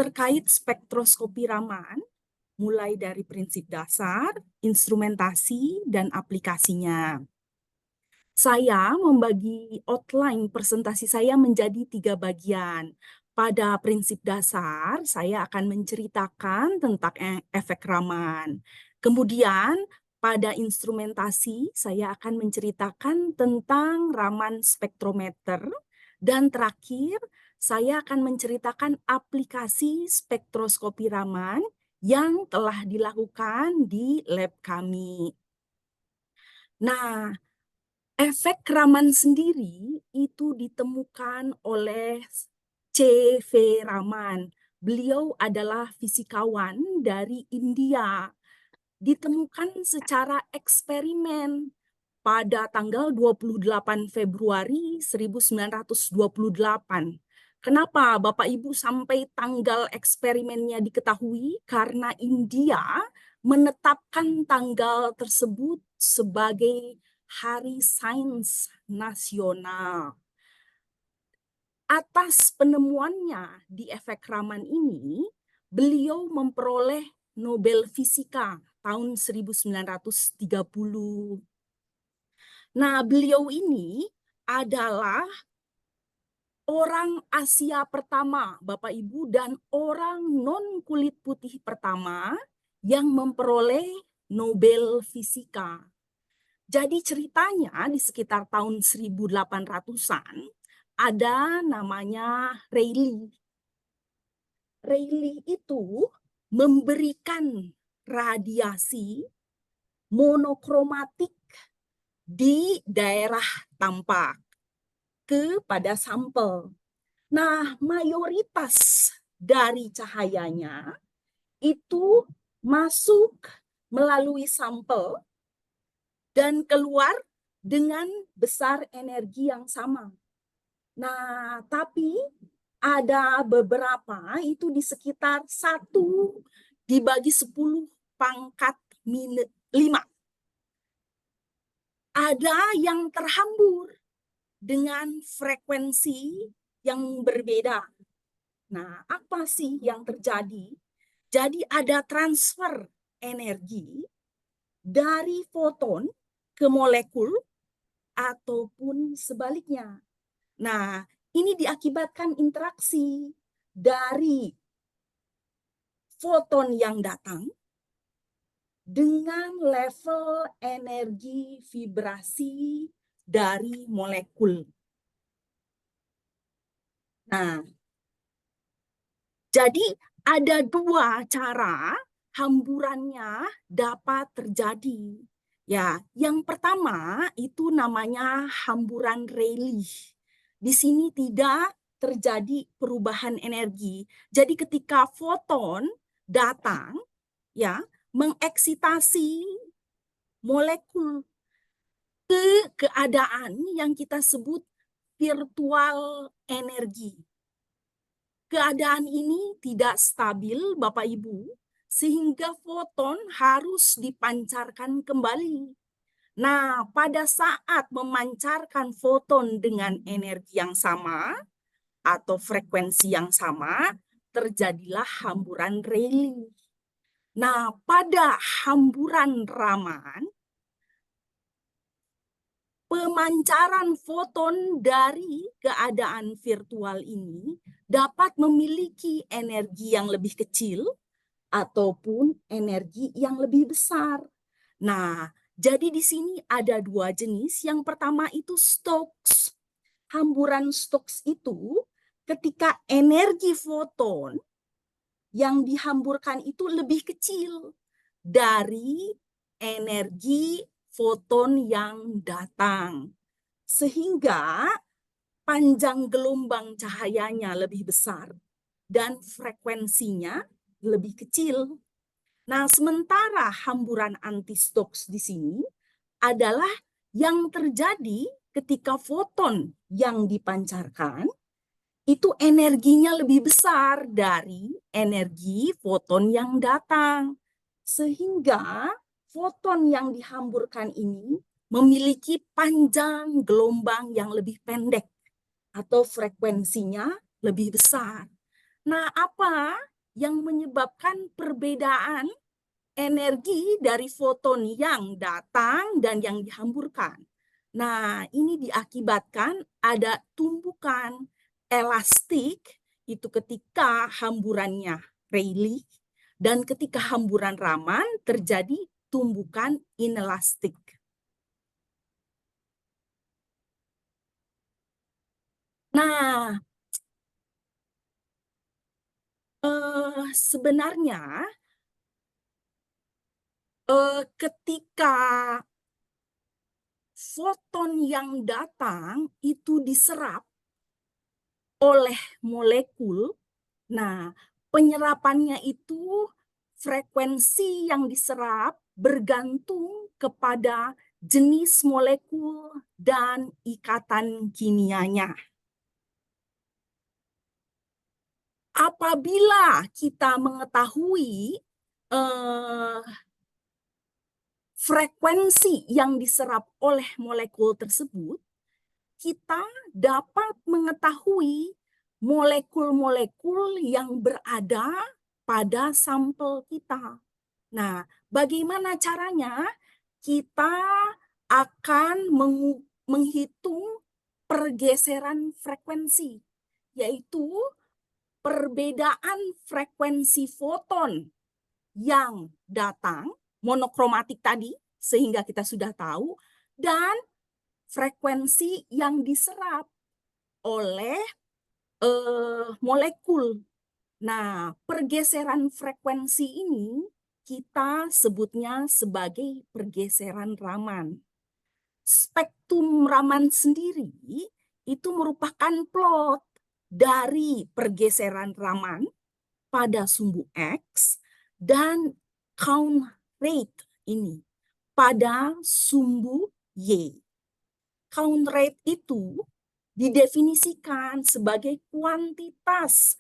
terkait spektroskopi Raman, mulai dari prinsip dasar, instrumentasi, dan aplikasinya. Saya membagi outline presentasi saya menjadi 3 bagian. Pada prinsip dasar, saya akan menceritakan tentang efek Raman. Kemudian, pada instrumentasi, saya akan menceritakan tentang Raman spektrometer. Dan terakhir, saya akan menceritakan aplikasi spektroskopi Raman yang telah dilakukan di lab kami. Nah, efek Raman sendiri itu ditemukan oleh C.V. Raman. Beliau adalah fisikawan dari India. Ditemukan secara eksperimen pada tanggal 28 Februari 1928. Kenapa Bapak Ibu sampai tanggal eksperimennya diketahui? Karena India menetapkan tanggal tersebut sebagai Hari Sains Nasional. Atas penemuannya di efek Raman ini, beliau memperoleh Nobel Fisika tahun 1930. Nah, beliau ini adalah orang Asia pertama, Bapak Ibu, dan orang non kulit putih pertama yang memperoleh Nobel Fisika. Jadi ceritanya di sekitar tahun 1800-an ada namanya Rayleigh. Rayleigh itu memberikan radiasi monokromatik di daerah tampak kepada sampel. Nah, mayoritas dari cahayanya itu masuk melalui sampel dan keluar dengan besar energi yang sama. Nah, tapi ada beberapa itu di sekitar 1 dibagi 10 pangkat 5. Ada yang terhambur dengan frekuensi yang berbeda. Nah, apa sih yang terjadi? Jadi ada transfer energi dari foton ke molekul ataupun sebaliknya. Nah, ini diakibatkan interaksi dari foton yang datang dengan level energi vibrasi dari molekul. Nah, jadi ada 2 cara hamburannya dapat terjadi. Ya, yang pertama itu namanya hamburan Rayleigh. Di sini tidak terjadi perubahan energi. Jadi ketika foton datang, ya, mengeksitasi molekul ke keadaan yang kita sebut virtual energi. Keadaan ini tidak stabil, Bapak Ibu, sehingga foton harus dipancarkan kembali. Nah, pada saat memancarkan foton dengan energi yang sama atau frekuensi yang sama, terjadilah hamburan Rayleigh. Nah, pada hamburan Raman, pemancaran foton dari keadaan virtual ini dapat memiliki energi yang lebih kecil ataupun energi yang lebih besar. Nah, jadi di sini ada 2 jenis. Yang pertama itu Stokes. Hamburan Stokes itu ketika energi foton yang dihamburkan itu lebih kecil dari energi foton yang datang. Sehingga panjang gelombang cahayanya lebih besar dan frekuensinya lebih kecil. Nah, sementara hamburan anti-Stokes di sini adalah yang terjadi ketika foton yang dipancarkan itu energinya lebih besar dari energi foton yang datang. Sehingga foton yang dihamburkan ini memiliki panjang gelombang yang lebih pendek atau frekuensinya lebih besar. Nah, apa yang menyebabkan perbedaan energi dari foton yang datang dan yang dihamburkan. Nah, ini diakibatkan ada tumbukan elastik itu ketika hamburannya Rayleigh, dan ketika hamburan Raman terjadi tumbukan inelastik. Nah, sebenarnya ketika foton yang datang itu diserap oleh molekul, nah penyerapannya itu frekuensi yang diserap bergantung kepada jenis molekul dan ikatan kimianya. Apabila kita mengetahui frekuensi yang diserap oleh molekul tersebut, kita dapat mengetahui molekul-molekul yang berada pada sampel kita. Nah, bagaimana caranya? Kita akan menghitung pergeseran frekuensi, yaitu perbedaan frekuensi foton yang datang, monokromatik tadi, sehingga kita sudah tahu, dan frekuensi yang diserap oleh molekul. Nah, pergeseran frekuensi ini kita sebutnya sebagai pergeseran Raman. Spektrum Raman sendiri itu merupakan plot dari pergeseran Raman pada sumbu X dan count rate ini pada sumbu Y. Count rate itu didefinisikan sebagai kuantitas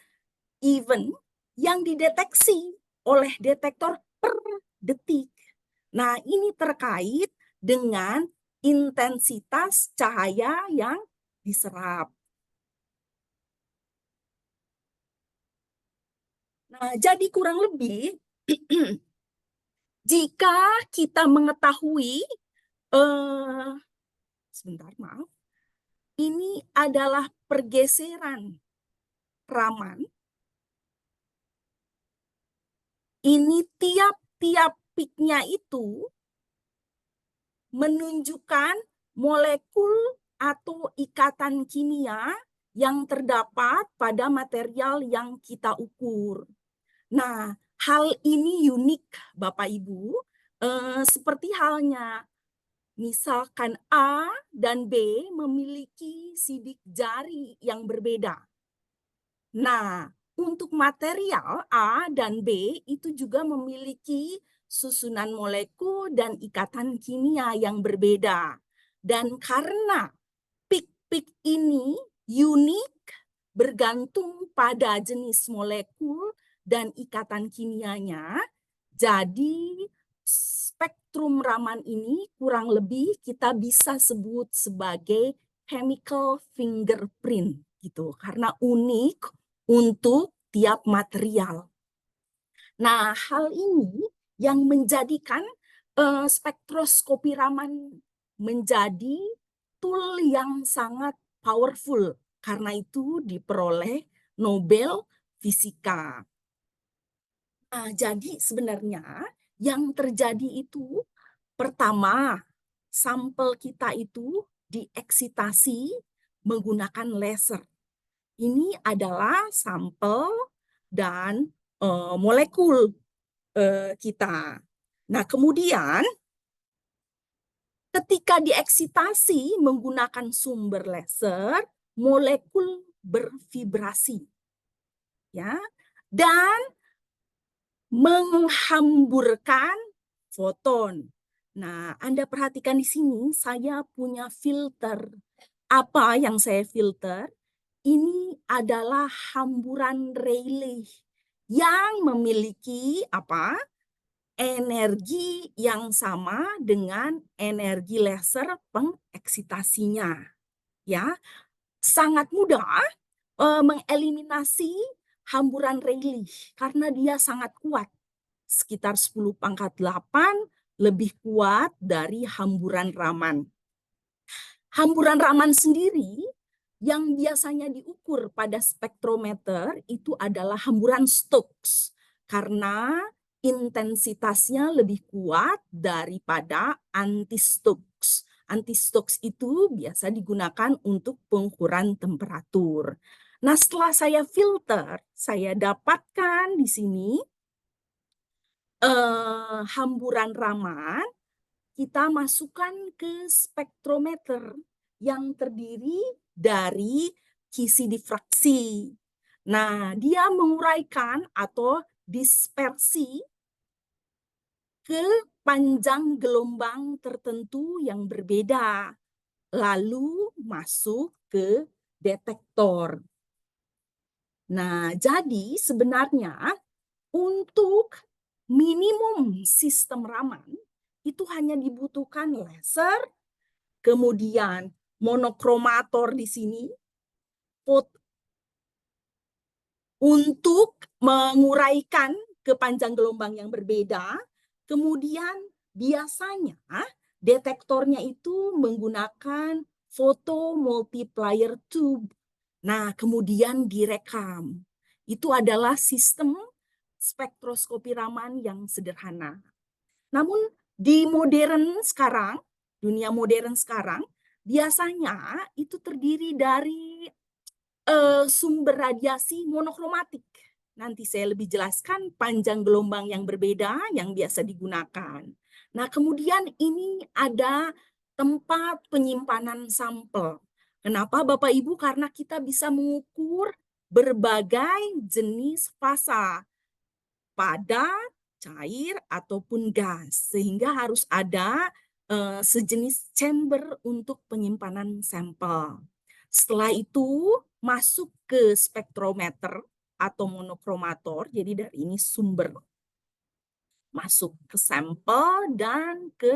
event yang dideteksi oleh detektor per detik. Nah, ini terkait dengan intensitas cahaya yang diserap. Nah, jadi kurang lebih jika kita mengetahui sebentar, maaf. Ini adalah pergeseran Raman. Ini tiap-tiap peaknya itu menunjukkan molekul atau ikatan kimia yang terdapat pada material yang kita ukur. Nah, hal ini unik, Bapak Ibu, seperti halnya misalkan A dan B memiliki sidik jari yang berbeda. Nah, untuk material A dan B itu juga memiliki susunan molekul dan ikatan kimia yang berbeda. Dan karena pik-pik ini unik, bergantung pada jenis molekul dan ikatan kimianya, jadi spektrum Raman ini kurang lebih kita bisa sebut sebagai chemical fingerprint gitu, karena unik untuk tiap material. Nah, hal ini yang menjadikan spektroskopi Raman menjadi tool yang sangat powerful, karena itu diperoleh Nobel Fisika. Nah, jadi sebenarnya yang terjadi itu pertama, sampel kita itu dieksitasi menggunakan laser. Ini adalah sampel dan molekul kita. Nah, kemudian ketika dieksitasi menggunakan sumber laser, molekul bervibrasi, ya, dan menghamburkan foton. Nah, Anda perhatikan di sini saya punya filter. Apa yang saya filter? Ini adalah hamburan Rayleigh yang memiliki apa? Energi yang sama dengan energi laser pengeksitasinya. Ya, sangat mudah mengeliminasi hamburan Rayleigh karena dia sangat kuat, sekitar 10⁸ lebih kuat dari hamburan Raman. Hamburan Raman sendiri yang biasanya diukur pada spektrometer itu adalah hamburan Stokes karena intensitasnya lebih kuat daripada anti-Stokes. Anti-Stokes itu biasa digunakan untuk pengukuran temperatur. Nah, setelah saya filter, saya dapatkan di sini hamburan Raman. Kita masukkan ke spektrometer yang terdiri dari kisi difraksi. Nah, dia menguraikan atau dispersi ke panjang gelombang tertentu yang berbeda, lalu masuk ke detektor. Nah, jadi sebenarnya untuk minimum sistem Raman itu hanya dibutuhkan laser, kemudian monokromator di sini untuk menguraikan ke panjang gelombang yang berbeda. Kemudian biasanya detektornya itu menggunakan photo multiplier tube. Nah, kemudian direkam. Itu adalah sistem spektroskopi Raman yang sederhana. Namun di modern sekarang, dunia modern sekarang, biasanya itu terdiri dari sumber radiasi monokromatik. Nanti saya lebih jelaskan panjang gelombang yang berbeda yang biasa digunakan. Nah, kemudian ini ada tempat penyimpanan sampel. Kenapa Bapak Ibu? Karena kita bisa mengukur berbagai jenis fasa, padat, cair, ataupun gas. Sehingga harus ada sejenis chamber untuk penyimpanan sampel. Setelah itu masuk ke spektrometer atau monokromator. Jadi dari ini sumber masuk ke sampel dan ke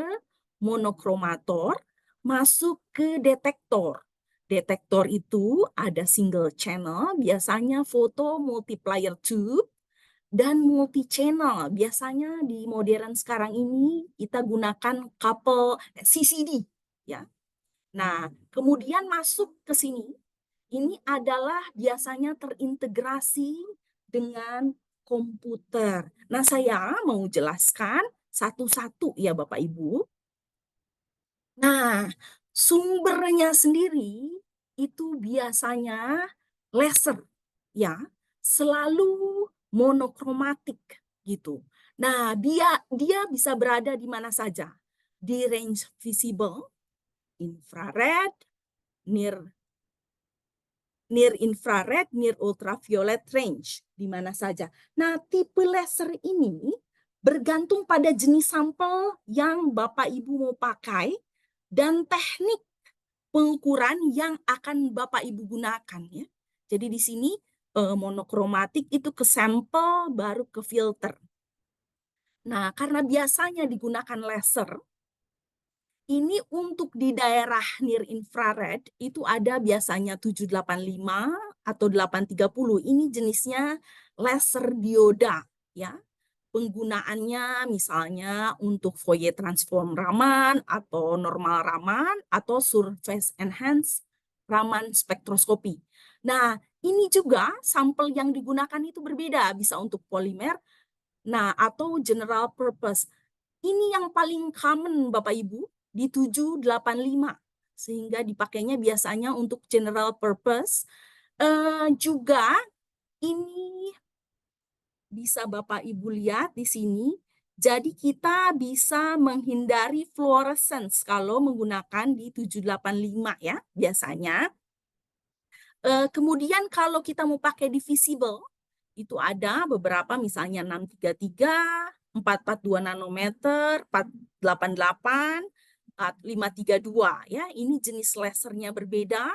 monokromator, masuk ke detektor. Detektor itu ada single channel, biasanya photo multiplier tube, dan multi channel. Biasanya di modern sekarang ini kita gunakan couple CCD ya. Nah, kemudian masuk ke sini. Ini adalah biasanya terintegrasi dengan komputer. Nah, saya mau jelaskan satu-satu ya Bapak Ibu. Nah, sumbernya sendiri itu biasanya laser ya, selalu monokromatik gitu. Nah, dia bisa berada di mana saja. Di range visible, infrared, near infrared, near ultraviolet range, di mana saja. Nah, tipe laser ini bergantung pada jenis sampel yang Bapak Ibu mau pakai dan teknik pengukuran yang akan Bapak Ibu gunakan ya. Jadi di sini monokromatik itu ke sampel baru ke filter. Nah, karena biasanya digunakan laser, ini untuk di daerah near infrared itu ada biasanya 785 atau 830. Ini jenisnya laser dioda ya. Penggunaannya misalnya untuk Fourier transform Raman atau normal Raman atau surface enhanced Raman spektroskopi. Nah, ini juga sampel yang digunakan itu berbeda, bisa untuk polimer, nah atau general purpose. Ini yang paling common Bapak Ibu di 785 sehingga dipakainya biasanya untuk general purpose. Juga ini bisa Bapak Ibu lihat di sini. Jadi kita bisa menghindari fluorescence kalau menggunakan di 785 ya biasanya. Kemudian kalau kita mau pakai di visible, itu ada beberapa misalnya 633, 442 nanometer, 488, 532 ya. Ini jenis lasernya berbeda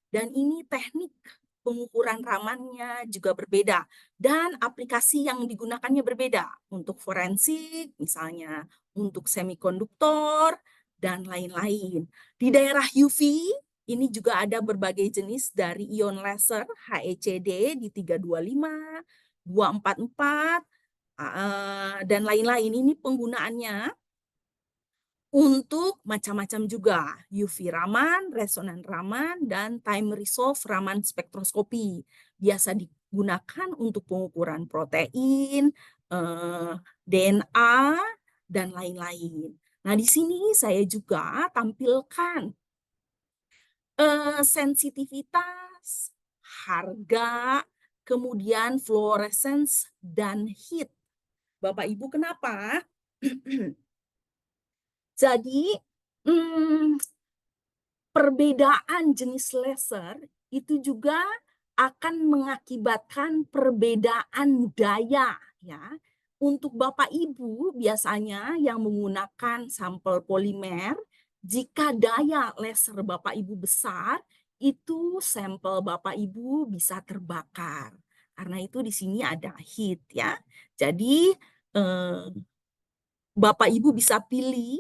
dan ini teknik pengukuran Ramannya juga berbeda dan aplikasi yang digunakannya berbeda untuk forensik misalnya untuk semikonduktor dan lain-lain. Di daerah UV Ini juga ada berbagai jenis dari ion laser HECD di 325, 244, dan lain-lain. Ini penggunaannya untuk macam-macam juga, UV Raman, resonan Raman, dan time resolve Raman spektroskopi. Biasa digunakan untuk pengukuran protein, DNA, dan lain-lain. Nah, di sini saya juga tampilkan sensitivitas, harga, kemudian fluorescence, dan heat. Bapak Ibu, kenapa? Jadi, perbedaan jenis laser itu juga akan mengakibatkan perbedaan daya, ya. Untuk Bapak Ibu biasanya yang menggunakan sampel polimer, jika daya laser Bapak Ibu besar, itu sampel Bapak Ibu bisa terbakar. Karena itu di sini ada heat, ya. Jadi Bapak Ibu bisa pilih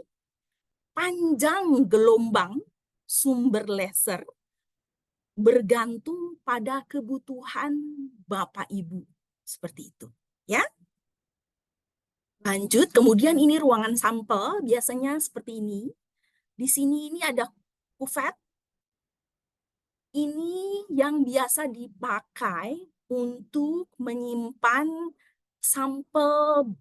panjang gelombang sumber laser bergantung pada kebutuhan Bapak Ibu. Seperti itu, ya. Lanjut, kemudian ini ruangan sampel, biasanya seperti ini. Di sini ini ada kuvet. Ini yang biasa dipakai untuk menyimpan sampel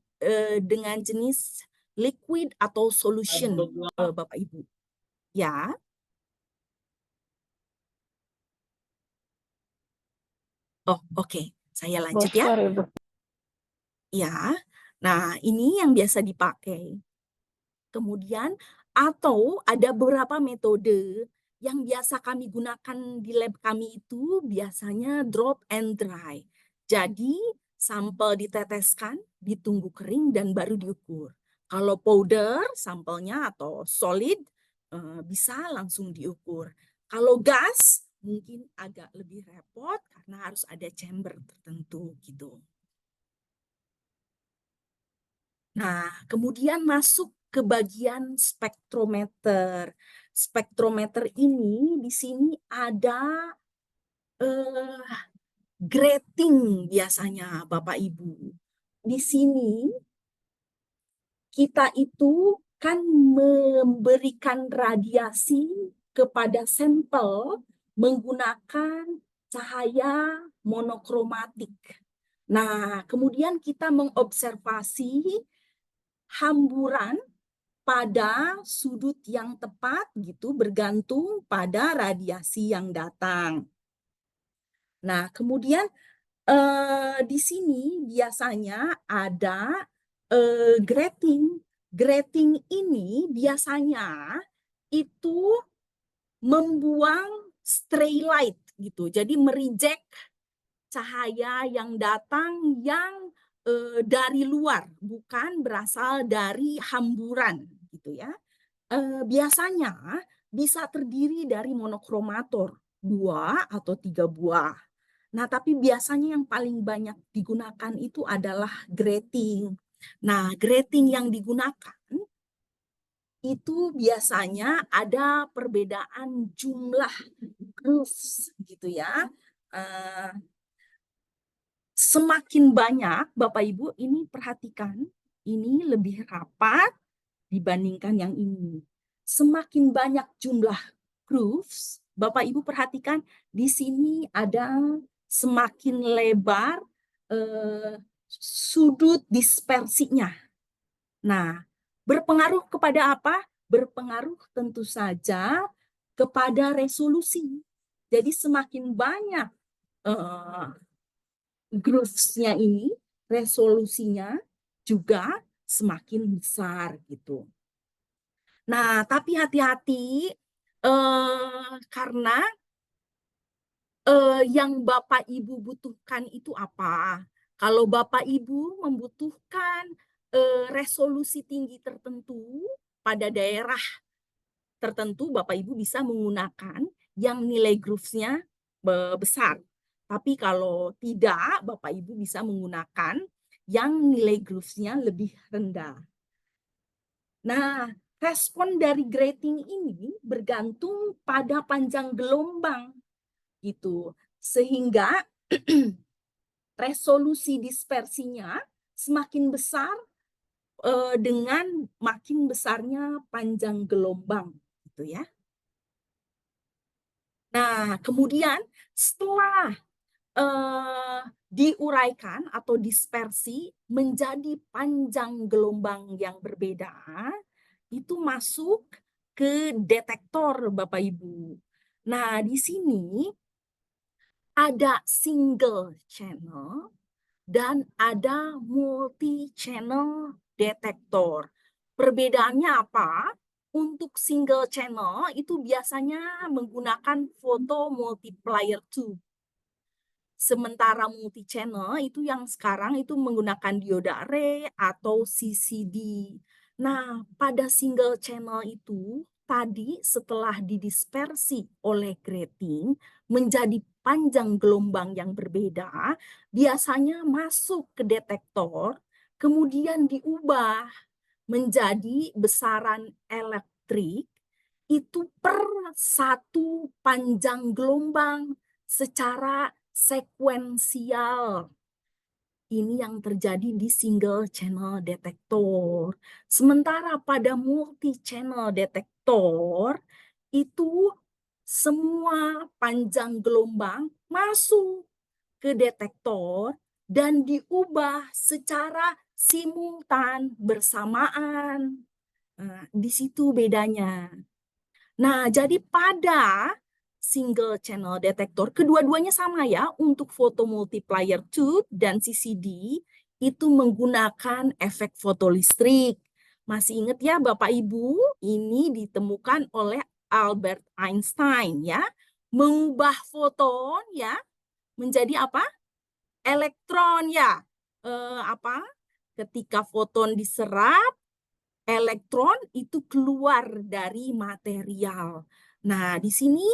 dengan jenis liquid atau solution, Bapak Ibu. Ya. Oh, oke. Saya lanjut ya. Ya. Nah, ini yang biasa dipakai. Kemudian, atau ada beberapa metode yang biasa kami gunakan di lab kami itu biasanya drop and dry. Jadi, sampel diteteskan, ditunggu kering, dan baru diukur. Kalau powder, sampelnya atau solid, bisa langsung diukur. Kalau gas, mungkin agak lebih repot karena harus ada chamber tertentu gitu. Nah, kemudian masuk ke bagian spektrometer. Spektrometer ini di sini ada grating biasanya Bapak Ibu. Di sini kita itu kan memberikan radiasi kepada sampel menggunakan cahaya monokromatik. Nah, kemudian kita mengobservasi hamburan pada sudut yang tepat gitu bergantung pada radiasi yang datang. Nah, kemudian di sini biasanya ada grating. Grating ini biasanya itu membuang stray light gitu. Jadi mereject cahaya yang datang yang dari luar, bukan berasal dari hamburan gitu ya. Biasanya bisa terdiri dari monokromator 2 atau 3 buah. Nah, tapi biasanya yang paling banyak digunakan itu adalah grating. Nah, grating yang digunakan itu biasanya ada perbedaan jumlah grooves gitu ya. Semakin banyak, Bapak Ibu, ini perhatikan, ini lebih rapat dibandingkan yang ini. Semakin banyak jumlah grooves, Bapak Ibu perhatikan di sini ada semakin lebar sudut dispersinya. Nah, berpengaruh kepada apa? Berpengaruh tentu saja kepada resolusi. Jadi semakin banyak grooves-nya ini, resolusinya juga semakin besar gitu. Nah, tapi hati-hati karena yang Bapak Ibu butuhkan itu apa? Kalau Bapak Ibu membutuhkan resolusi tinggi tertentu pada daerah tertentu, Bapak Ibu bisa menggunakan yang nilai grooves-nya besar. Tapi kalau tidak, Bapak Ibu bisa menggunakan yang nilai grooves-nya lebih rendah. Nah, respon dari grating ini bergantung pada panjang gelombang gitu. Sehingga resolusi dispersinya semakin besar dengan makin besarnya panjang gelombang gitu ya. Nah, kemudian setelah diuraikan atau dispersi menjadi panjang gelombang yang berbeda, itu masuk ke detektor Bapak Ibu. Nah, di sini ada single channel dan ada multi channel detektor. Perbedaannya apa? Untuk single channel itu biasanya menggunakan foto multiplier tube. Sementara multi channel itu yang sekarang itu menggunakan dioda array atau CCD. Nah, pada single channel itu tadi setelah didispersi oleh grating menjadi panjang gelombang yang berbeda, biasanya masuk ke detektor, kemudian diubah menjadi besaran elektrik itu per satu panjang gelombang secara sekuensial. Ini yang terjadi di single channel detektor. Sementara pada multi channel detektor itu semua panjang gelombang masuk ke detektor dan diubah secara simultan bersamaan. Nah, di situ bedanya. Nah, jadi pada single channel detektor, kedua-duanya sama ya, untuk foto multiplier tube dan CCD itu menggunakan efek fotolistrik. Masih ingat ya Bapak Ibu, ini ditemukan oleh Albert Einstein ya, mengubah foton ya menjadi apa? Elektron ya. Apa? Ketika foton diserap, elektron itu keluar dari material. Nah, di sini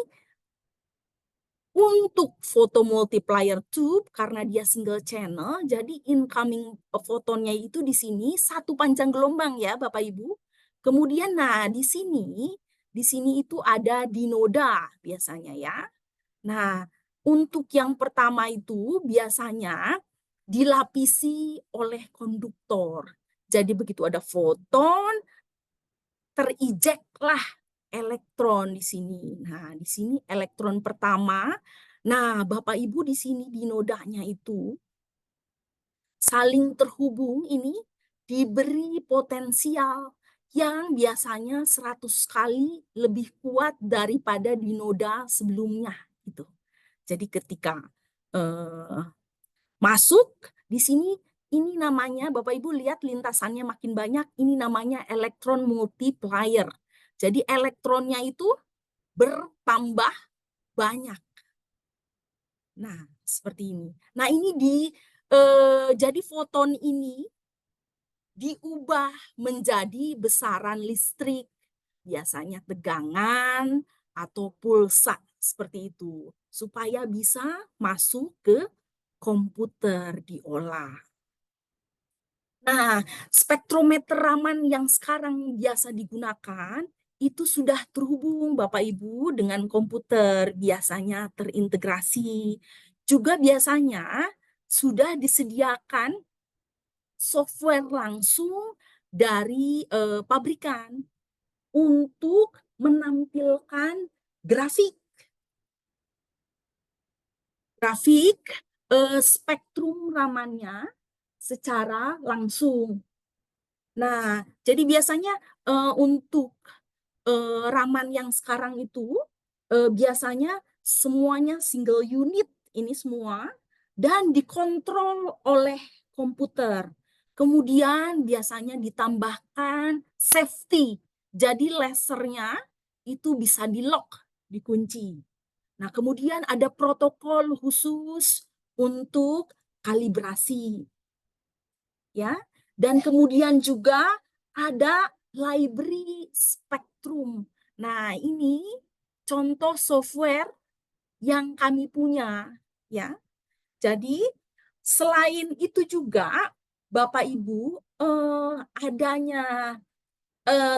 untuk foto multiplier tube karena dia single channel, jadi incoming fotonnya itu di sini satu panjang gelombang ya, Bapak Ibu. Kemudian nah di sini itu ada dinoda biasanya ya. Nah, untuk yang pertama itu biasanya dilapisi oleh konduktor. Jadi begitu ada foton, terijeklah elektron di sini. Nah, di sini elektron pertama. Nah, Bapak Ibu di sini di nodanya itu saling terhubung ini diberi potensial yang biasanya 100 kali lebih kuat daripada di noda sebelumnya gitu. Jadi ketika eh, masuk di sini ini namanya Bapak Ibu lihat lintasannya makin banyak, ini namanya elektron multiplier. Jadi elektronnya itu bertambah banyak. Nah, seperti ini. Nah, ini jadi foton ini diubah menjadi besaran listrik, biasanya tegangan atau pulsa seperti itu, supaya bisa masuk ke komputer diolah. Nah, spektrometer Raman yang sekarang biasa digunakan itu sudah terhubung Bapak Ibu dengan komputer, biasanya terintegrasi. Juga biasanya sudah disediakan software langsung dari pabrikan untuk menampilkan grafik spektrum Ramannya secara langsung. Nah, jadi biasanya untuk Raman yang sekarang itu biasanya semuanya single unit ini semua dan dikontrol oleh komputer. Kemudian biasanya ditambahkan safety. Jadi lasernya itu bisa di-lock, dikunci. Nah, kemudian ada protokol khusus untuk kalibrasi. Ya. Dan kemudian juga ada library spektrum. Nah, ini contoh software yang kami punya, ya. Jadi, selain itu juga Bapak Ibu adanya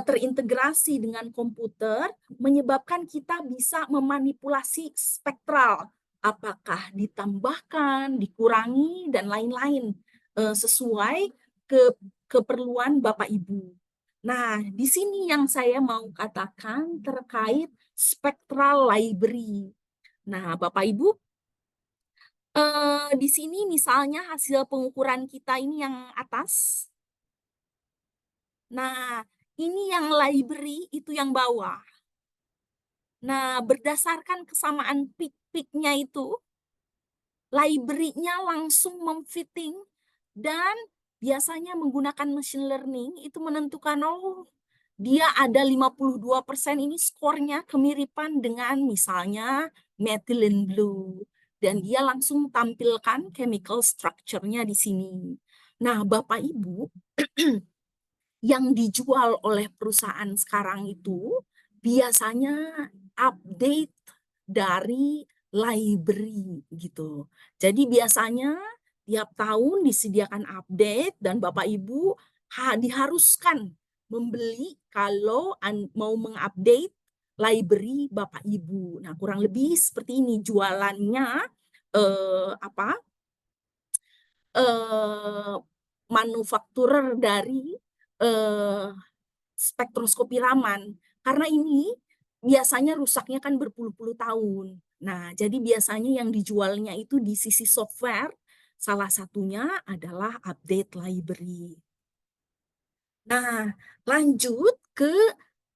terintegrasi dengan komputer menyebabkan kita bisa memanipulasi spektral, apakah ditambahkan, dikurangi, dan lain-lain sesuai keperluan Bapak Ibu. Nah, di sini yang saya mau katakan terkait spectral library. Nah, Bapak Ibu, di sini misalnya hasil pengukuran kita ini yang atas. Nah, ini yang library itu yang bawah. Nah, berdasarkan kesamaan peak-peaknya itu, library-nya langsung memfitting dan biasanya menggunakan machine learning itu menentukan, oh, dia ada 52% ini skornya kemiripan dengan misalnya methylene blue. Dan dia langsung tampilkan chemical structure-nya di sini. Nah, Bapak Ibu, yang dijual oleh perusahaan sekarang itu biasanya update dari library gitu. Jadi biasanya tiap tahun disediakan update dan Bapak Ibu diharuskan membeli kalau mau mengupdate library Bapak Ibu. Nah, kurang lebih seperti ini jualannya apa? Manufakturer dari spektroskopi Raman. Karena ini biasanya rusaknya kan berpuluh-puluh tahun. Nah, jadi biasanya yang dijualnya itu di sisi software, salah satunya adalah update library. Nah, lanjut ke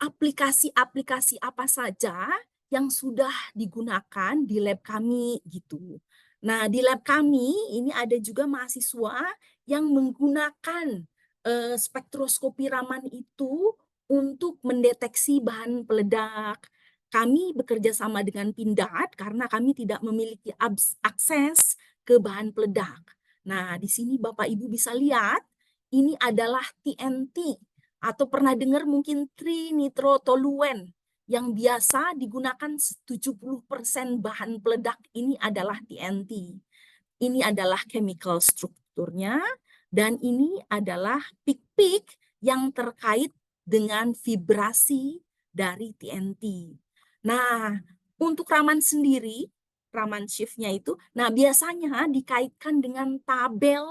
aplikasi-aplikasi apa saja yang sudah digunakan di lab kami gitu. Nah, di lab kami ini ada juga mahasiswa yang menggunakan spektroskopi Raman itu untuk mendeteksi bahan peledak. Kami bekerja sama dengan Pindad karena kami tidak memiliki akses ke bahan peledak. Nah, di sini Bapak Ibu bisa lihat ini adalah TNT atau pernah dengar mungkin trinitrotoluen yang biasa digunakan 70% bahan peledak ini adalah TNT. Ini adalah chemical strukturnya dan ini adalah peak-peak yang terkait dengan vibrasi dari TNT. Nah, untuk Raman sendiri, Raman shift-nya itu, nah biasanya dikaitkan dengan tabel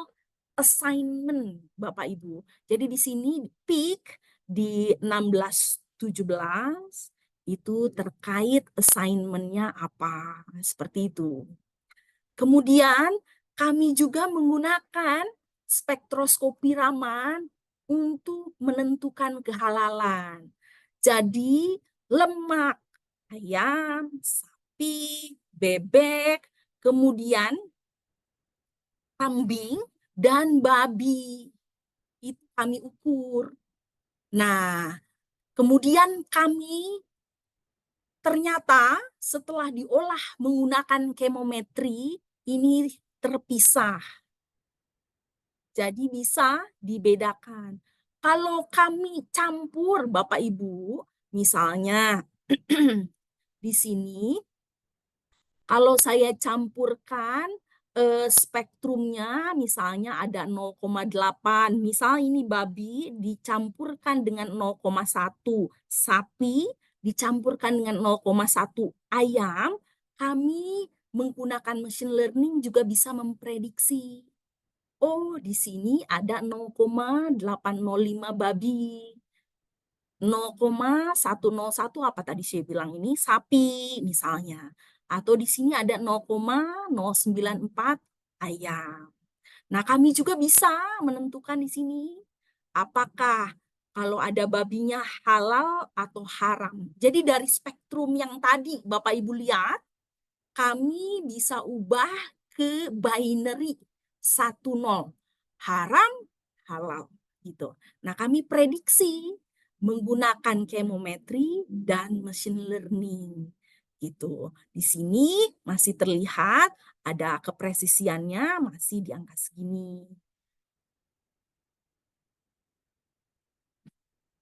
assignment Bapak Ibu. Jadi di sini peak di 16-17 itu terkait assignment-nya apa, seperti itu. Kemudian kami juga menggunakan spektroskopi Raman untuk menentukan kehalalan. Jadi lemak ayam, sapi, bebek, kemudian kambing, dan babi. Itu kami ukur. Nah, kemudian kami ternyata setelah diolah menggunakan kemometri, ini terpisah. Jadi bisa dibedakan. Kalau kami campur, Bapak Ibu, misalnya di sini, kalau saya campurkan spektrumnya misalnya ada 0,8, misal ini babi dicampurkan dengan 0,1, sapi dicampurkan dengan 0,1 ayam, kami menggunakan machine learning juga bisa memprediksi. Oh, di sini ada 0,805 babi. 0,101 apa tadi saya bilang ini sapi misalnya. Atau di sini ada 0,094 ayam. Nah, kami juga bisa menentukan di sini apakah kalau ada babinya halal atau haram. Jadi dari spektrum yang tadi Bapak Ibu lihat, kami bisa ubah ke binary 1-0. Haram, halal gitu. Nah, kami prediksi menggunakan kemometri dan machine learning gitu. Di sini masih terlihat ada kepresisiannya masih di angka segini.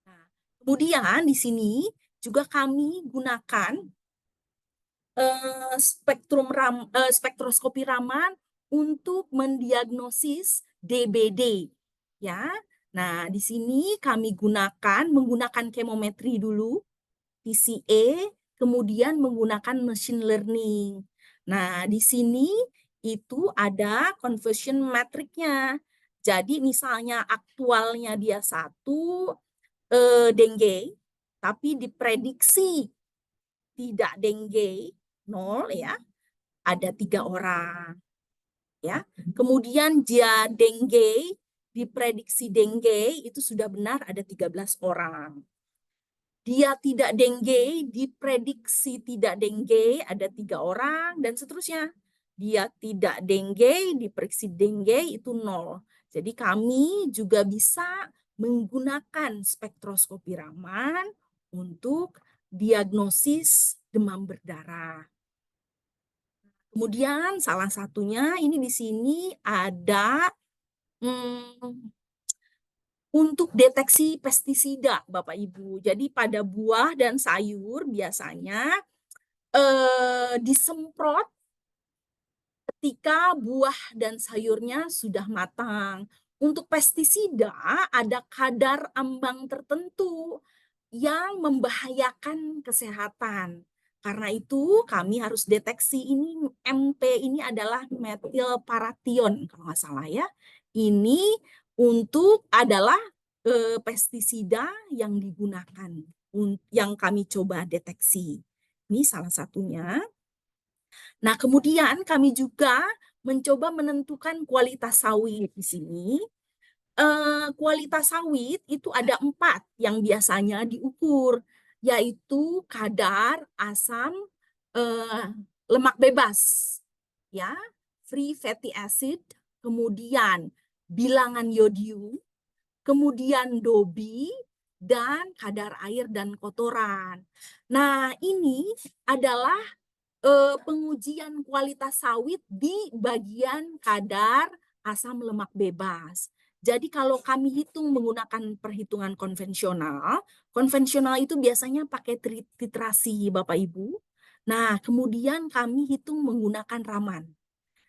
Nah, kemudian di sini juga kami gunakan spektroskopi Raman untuk mendiagnosis DBD ya. Nah, di sini kami menggunakan chemometry dulu, PCA, kemudian menggunakan machine learning. Nah, di sini itu ada conversion matrix-nya. Jadi misalnya aktualnya dia 1 dengue, tapi diprediksi tidak dengue 0 ya, ada 3 orang ya. Kemudian dia dengue, diprediksi dengue itu sudah benar ada 13 orang. Dia tidak dengue, diprediksi tidak dengue ada 3 orang dan seterusnya. Dia tidak dengue, diprediksi dengue itu 0. Jadi kami juga bisa menggunakan spektroskopi Raman untuk diagnosis demam berdarah. Kemudian salah satunya ini di sini ada untuk deteksi pestisida, Bapak Ibu. Jadi pada buah dan sayur biasanya disemprot ketika buah dan sayurnya sudah matang. Untuk pestisida ada kadar ambang tertentu yang membahayakan kesehatan. Karena itu kami harus deteksi ini MP ini adalah metil paration kalau nggak salah ya. Ini untuk adalah pestisida yang digunakan yang kami coba deteksi. Ini salah satunya. Nah, kemudian kami juga mencoba menentukan kualitas sawit di sini. Kualitas sawit itu ada 4 yang biasanya diukur, yaitu kadar asam lemak bebas, ya, free fatty acid, kemudian bilangan yodium, kemudian dobi, dan kadar air dan kotoran. Nah, ini adalah pengujian kualitas sawit di bagian kadar asam lemak bebas. Jadi kalau kami hitung menggunakan perhitungan konvensional itu biasanya pakai titrasi Bapak Ibu. Nah, kemudian kami hitung menggunakan Raman.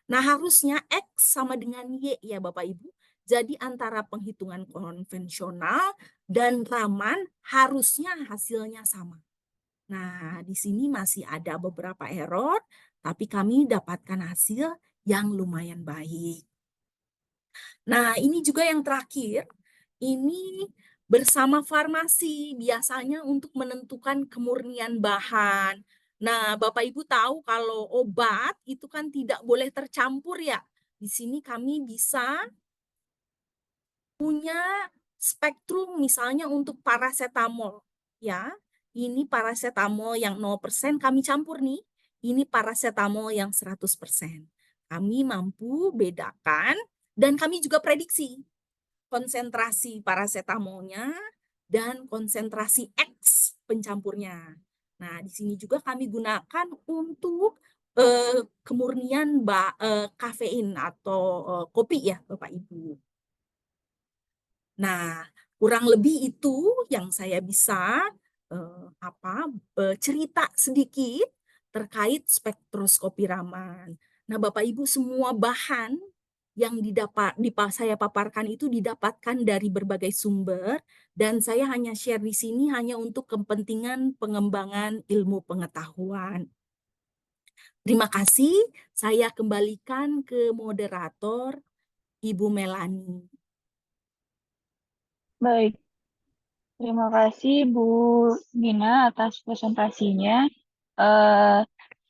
Nah, harusnya X sama dengan Y ya Bapak Ibu. Jadi antara penghitungan konvensional dan Raman harusnya hasilnya sama. Nah, di sini masih ada beberapa error, tapi kami dapatkan hasil yang lumayan baik. Nah, ini juga yang terakhir, ini bersama farmasi biasanya untuk menentukan kemurnian bahan. Nah, Bapak Ibu tahu kalau obat itu kan tidak boleh tercampur ya. Di sini kami bisa punya spektrum misalnya untuk paracetamol ya. Ini paracetamol yang 0% kami campur nih. Ini paracetamol yang 100%. Kami mampu bedakan dan kami juga prediksi konsentrasi paracetamolnya dan konsentrasi X pencampurnya. Nah, di sini juga kami gunakan untuk kemurnian kafein atau kopi ya, Bapak Ibu. Nah, kurang lebih itu yang saya bisa cerita sedikit terkait spektroskopi Raman. Nah, Bapak Ibu, semua bahan yang saya paparkan itu didapatkan dari berbagai sumber dan saya hanya share di sini hanya untuk kepentingan pengembangan ilmu pengetahuan. Terima kasih, saya kembalikan ke moderator Ibu Melani. Baik, terima kasih Bu Nina atas presentasinya.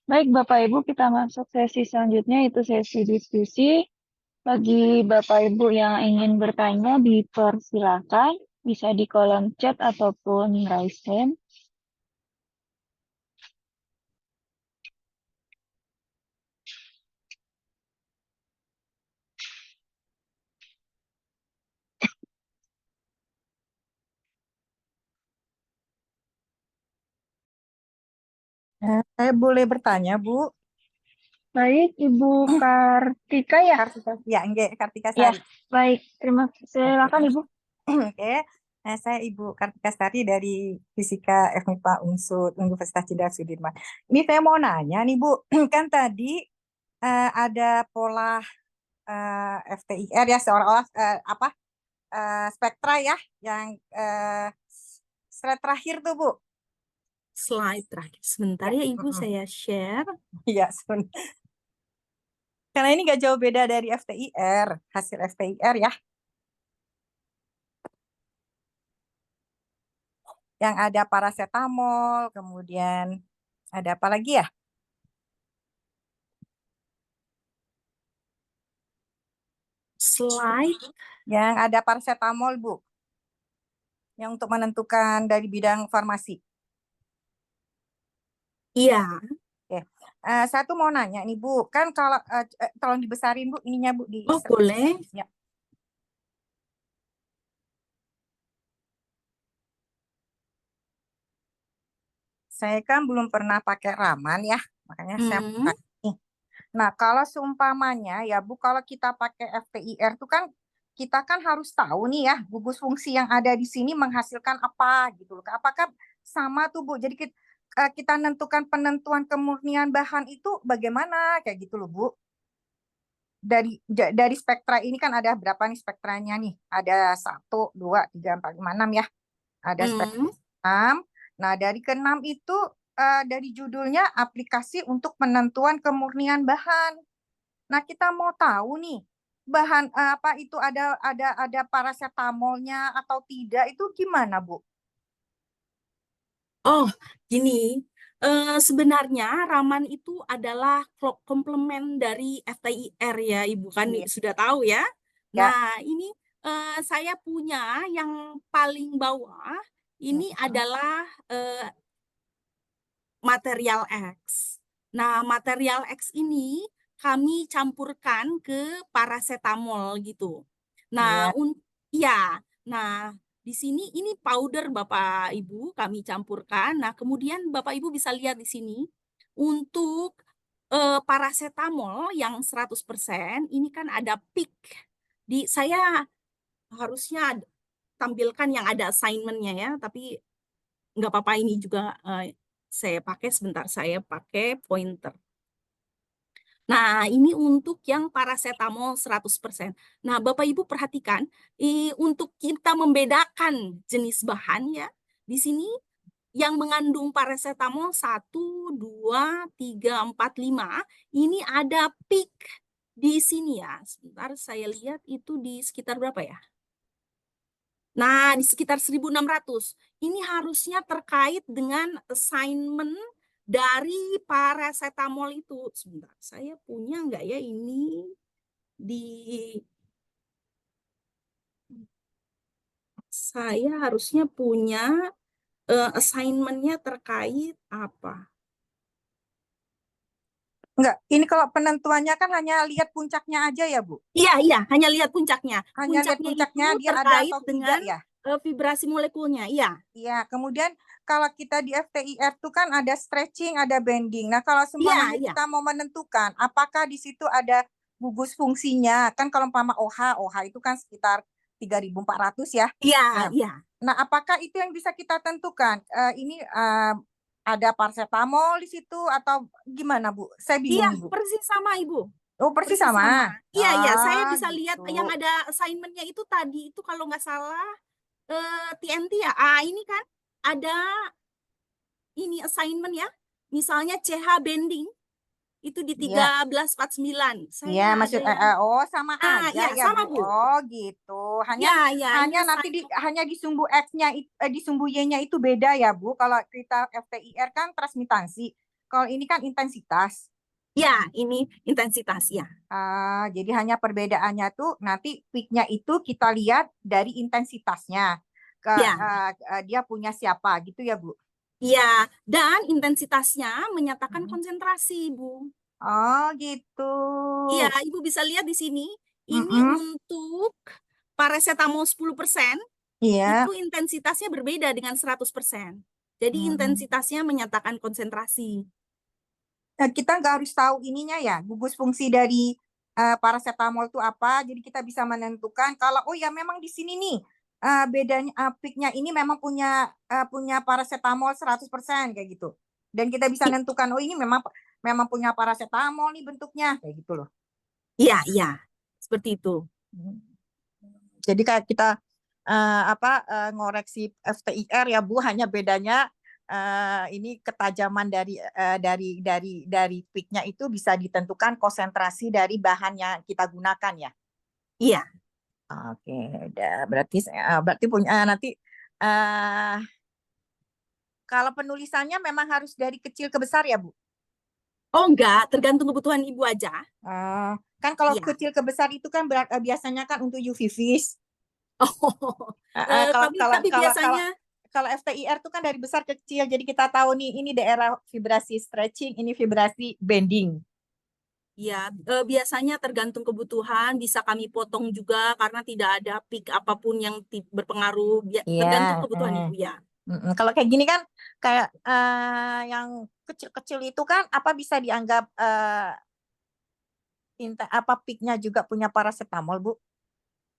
Baik Bapak Ibu, kita masuk sesi selanjutnya, itu sesi diskusi. Bagi Bapak Ibu yang ingin bertanya, dipersilakan, bisa di kolom chat ataupun raise hand. Saya boleh bertanya, Bu? Baik, Ibu Kartika ya? Ya, enggak, Kartika Ya, Sari. baik. Terima kasih. Silakan Ibu. Oke, saya Ibu Kartika Sari dari Fisika FMIPA UNSUD, Universitas Jenderal Sudirman. Ini saya mau nanya nih, Bu. Kan tadi ada pola FTIR ya, seolah-olah spektra ya, yang slide terakhir tuh Bu. Slide terakhir. Sebentar ya Ibu, saya share. Iya, karena ini nggak jauh beda dari FTIR, hasil FTIR ya. Yang ada paracetamol, kemudian ada apa lagi ya? Slide. Yang ada paracetamol, Bu. Yang untuk menentukan dari bidang farmasi. Iya. Oke. Satu mau nanya nih, Bu. Kan kalau tolong dibesarin, Bu, ininya, Bu, di Oh, boleh. ya. Saya kan belum pernah pakai Raman ya, makanya saya mau tanya nih. Nah, kalau seumpamanya ya Bu, kalau kita pakai FTIR itu kan kita kan harus tahu nih ya, gugus fungsi yang ada di sini menghasilkan apa gitu loh. Apakah sama tuh Bu? Jadi kita nentukan penentuan kemurnian bahan itu bagaimana kayak gitu loh Bu. Dari spektra ini kan ada berapa nih spektranya nih? Ada 1, 2, 3, 4, 5, 6 ya. Ada spektra 6. Nah, dari ke-6 itu dari judulnya aplikasi untuk penentuan kemurnian bahan. Nah, kita mau tahu nih bahan apa itu ada paracetamolnya atau tidak itu gimana, Bu? Oh, gini. Sebenarnya Raman itu adalah komplement dari FTIR ya, Ibu kan Iya. sudah tahu ya. Ya. Nah, ini saya punya yang paling bawah. Ini adalah material X. Nah, material X ini kami campurkan ke paracetamol gitu. Nah, Iya. ya. Nah, di sini ini powder Bapak Ibu kami campurkan. Nah, kemudian Bapak Ibu bisa lihat di sini untuk paracetamol yang 100% ini kan ada peak. Saya harusnya tampilkan yang ada assignment-nya ya, tapi nggak apa-apa, ini juga saya pakai sebentar, saya pakai pointer. Nah, ini untuk yang paracetamol 100%. Nah, Bapak Ibu perhatikan, untuk kita membedakan jenis bahan ya, di sini yang mengandung paracetamol 1, 2, 3, 4, 5, ini ada peak di sini ya. Sebentar saya lihat itu di sekitar berapa ya? Nah, di sekitar 1.600. Ini harusnya terkait dengan assignment dari paracetamol itu. Sebentar, saya punya nggak ya ini di... Saya harusnya punya assignment-nya terkait apa? Enggak, ini kalau penentuannya kan hanya lihat puncaknya aja ya, Bu? Iya, hanya lihat puncaknya. Hanya lihat puncaknya, itu dia ada terkait atau tidak dengan ya? vibrasi molekulnya, iya. Iya, kemudian kalau kita di FTIR itu kan ada stretching, ada bending. Nah, kalau Iya, seumpamanya iya. kita mau menentukan apakah di situ ada gugus fungsinya, kan kalau umpama OH itu kan sekitar 3.400 ya. Iya, Nah, iya. nah, apakah itu yang bisa kita tentukan? Ini ada paracetamol di situ atau gimana, Bu? Saya bingung Iya, nih, Bu. persis sama Ibu. Oh, persis Persis sama. sama. Iya, saya bisa lihat Gitu. yang ada assignment-nya itu tadi itu kalau nggak salah TNT ya. Ini kan ada ini assignment ya. Misalnya CH bending itu di Iya. 1349. Iya, Saya maksud ada yang sama aja ya ya, Bu. sama Bu. Oh, gitu. Ya, ini Hanya nanti hanya di sumbu X-nya di sumbu Y-nya itu beda ya, Bu. Kalau kita FTIR kan transmitansi. Kalau ini kan intensitas. ya, ini intensitas ya. Jadi hanya perbedaannya tuh nanti peak-nya itu kita lihat dari intensitasnya. Ya. Dia punya siapa gitu ya, Bu? Ya, dan intensitasnya menyatakan konsentrasi, Bu. Oh, gitu. Iya, Ibu bisa lihat di sini. Ini Mm-mm. untuk paracetamol 10%, Iya. itu intensitasnya berbeda dengan 100%. Jadi intensitasnya menyatakan konsentrasi. Nah, kita nggak harus tahu ininya ya, gugus fungsi dari paracetamol itu apa. Jadi kita bisa menentukan kalau oh ya memang di sini nih bedanya peak-nya ini memang punya paracetamol 100% kayak gitu. Dan kita bisa menentukan oh ini memang punya paracetamol nih bentuknya kayak gitu loh. Iya, seperti itu. Jadi kayak kita ngoreksi FTIR ya Bu, hanya bedanya ini ketajaman dari peak-nya itu bisa ditentukan konsentrasi dari bahan yang kita gunakan ya. Iya. Oke, udah berarti punya nanti kalau penulisannya memang harus dari kecil ke besar ya Bu? Oh enggak, tergantung kebutuhan Ibu aja. Kan kalau Iya. kecil ke besar itu kan biasanya kan untuk UV vis. Oh, tapi biasanya Kalau FTIR itu kan dari besar ke kecil, jadi kita tahu nih ini daerah vibrasi stretching, ini vibrasi bending. ya biasanya tergantung kebutuhan, bisa kami potong juga karena tidak ada peak apapun yang berpengaruh. Tergantung kebutuhan Ibu ya. Kalau kayak gini kan kayak yang kecil-kecil itu kan apa bisa dianggap peak-nya juga punya paracetamol Bu?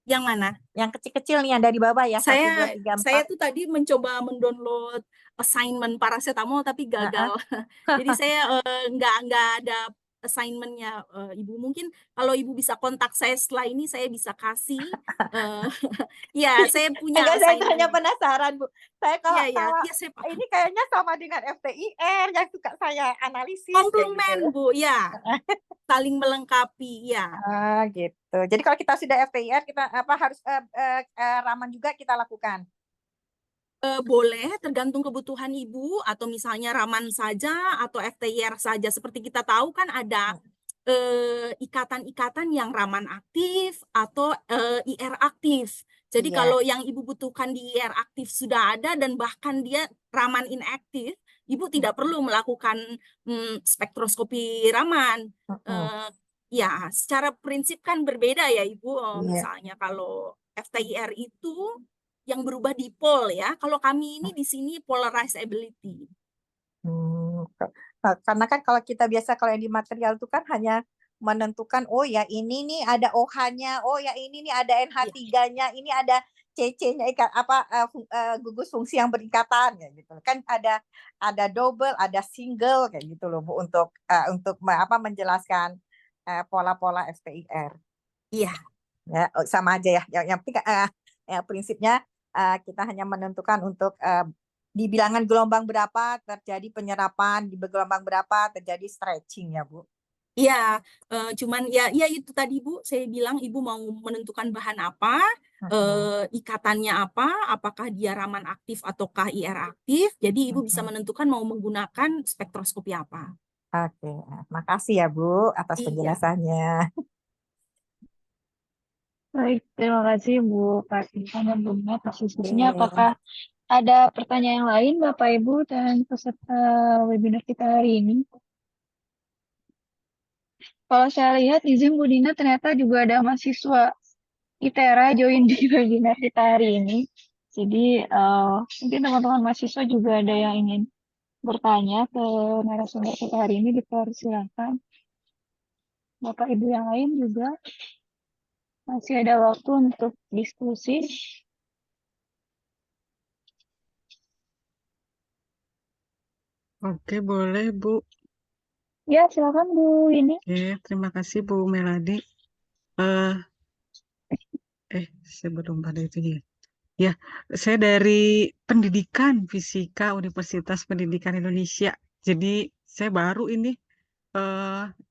Yang mana? Yang kecil-kecil nih yang dari bawah ya, 1, 2, 3, 4. Saya tuh tadi mencoba mendownload assignment paracetamol tapi gagal. Jadi saya nggak ada assignmentnya, Ibu. Mungkin kalau Ibu bisa kontak saya setelah ini, saya bisa kasih. Ya, saya punya Enggak, saya hanya assignment. penasaran Bu. Saya kalau Iya, saya paham. ini kayaknya sama dengan FTIR yang suka saya analisis. Komplement Bu, ya. Saling melengkapi, ya. Gitu. Jadi kalau kita sudah FTIR, kita harus Raman juga kita lakukan. Boleh, tergantung kebutuhan Ibu, atau misalnya Raman saja atau FTIR saja. Seperti kita tahu kan ada ikatan-ikatan yang Raman aktif atau IR aktif. Jadi kalau yang Ibu butuhkan di IR aktif sudah ada dan bahkan dia Raman inaktif, Ibu tidak perlu melakukan spektroskopi Raman. Ya, secara prinsip kan berbeda ya Ibu. Misalnya kalau FTIR itu yang berubah dipol ya. Kalau kami ini di sini polarizability. Karena kan kalau kita biasa kalau yang di material itu kan hanya menentukan oh ya ini nih ada OH-nya, oh ya ini nih ada NH3-nya, ini ada CC-nya gugus fungsi yang berikatan ya gitu. Kan ada double, ada single kayak gitu loh Bu untuk menjelaskan pola-pola FTIR. Iya. Ya, sama aja ya. Yang penting prinsipnya kita hanya menentukan untuk di bilangan gelombang berapa terjadi penyerapan, di gelombang berapa terjadi stretching ya Bu. Iya, cuman ya itu tadi Bu, saya bilang Ibu mau menentukan bahan apa, ikatannya apa, apakah dia Raman aktif ataukah IR aktif. Jadi Ibu bisa menentukan mau menggunakan spektroskopi apa. Oke, makasih ya Bu atas penjelasannya. Baik, terima kasih Bu Kartika dan Bu Mina atas diskusinya. Apakah ada pertanyaan yang lain Bapak Ibu dan peserta webinar kita hari ini? Kalau saya lihat di Zoom Bu Dina ternyata juga ada mahasiswa ITERA join di webinar kita hari ini. Jadi mungkin teman-teman mahasiswa juga ada yang ingin bertanya ke narasumber kita hari ini, dipersilakan. Bapak Ibu yang lain juga masih ada waktu untuk diskusi. Oke, boleh Bu. Ya, silakan Bu ini. Oke, terima kasih Bu Meladi. Sebelum pada itu ya. Ya, saya dari Pendidikan Fisika Universitas Pendidikan Indonesia. Jadi saya baru ini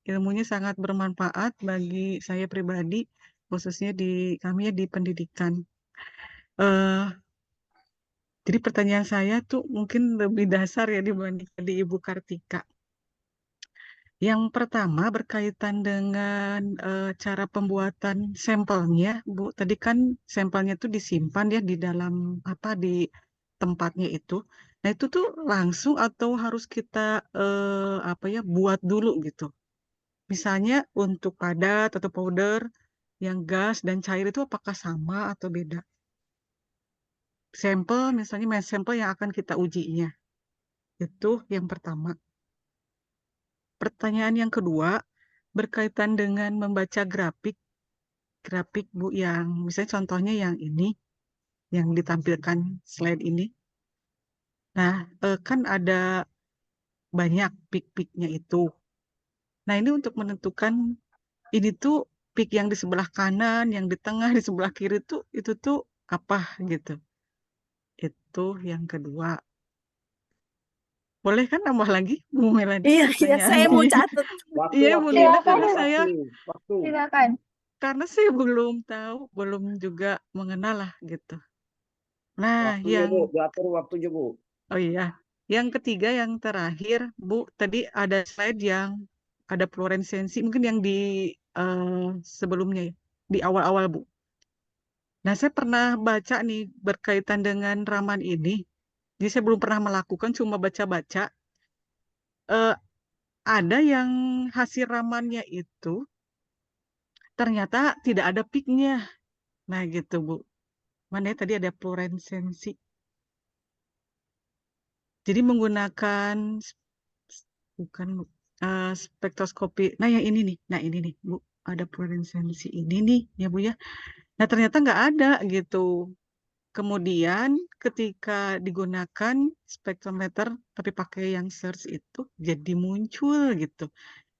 ilmunya sangat bermanfaat bagi saya pribadi, khususnya kami ya di pendidikan. Jadi pertanyaan saya tuh mungkin lebih dasar ya dibandingkan di Ibu Kartika. Yang pertama berkaitan dengan cara pembuatan sampelnya, Bu. Tadi kan sampelnya tuh disimpan ya di dalam di tempatnya itu. Nah itu tuh langsung atau harus kita buat dulu gitu. Misalnya untuk padat atau powder, yang gas dan cair itu apakah sama atau beda? Sampel misalnya sampel yang akan kita ujinya. Itu yang pertama. Pertanyaan yang kedua berkaitan dengan membaca grafik Bu yang misalnya contohnya yang ini yang ditampilkan slide ini. Nah, kan ada banyak peak-peaknya itu. Nah, ini untuk menentukan ini tuh peak yang di sebelah kanan, yang di tengah, di sebelah kiri itu tuh apa gitu. Itu yang kedua. Boleh kan nambah lagi, Bu Melani, Iya, saya mau pertanyaannya? catat. Iya, Bu Nina, Silakan, karena Bu. Silakan. saya belum tahu, belum juga mengenal lah gitu. Nah, diatur waktunya, Bu. oh iya, yang ketiga, yang terakhir, Bu, tadi ada slide yang ada fluoresensi, mungkin yang di sebelumnya ya, di awal-awal, Bu. Nah, saya pernah baca nih berkaitan dengan raman ini. Jadi saya belum pernah melakukan, cuma baca-baca. Eh, ada yang hasil ramannya itu ternyata tidak ada peaknya. Nah, gitu, Bu. Mana ya, tadi ada fluoresensi. Jadi menggunakan bukan Bu, spektroskopi. Nah, yang ini nih. Nah, ini nih, Bu. Ada fluoresensi ini nih, ya, Bu ya. Nah, ternyata nggak ada gitu. Kemudian ketika digunakan spektrometer tapi pakai yang search itu jadi muncul gitu.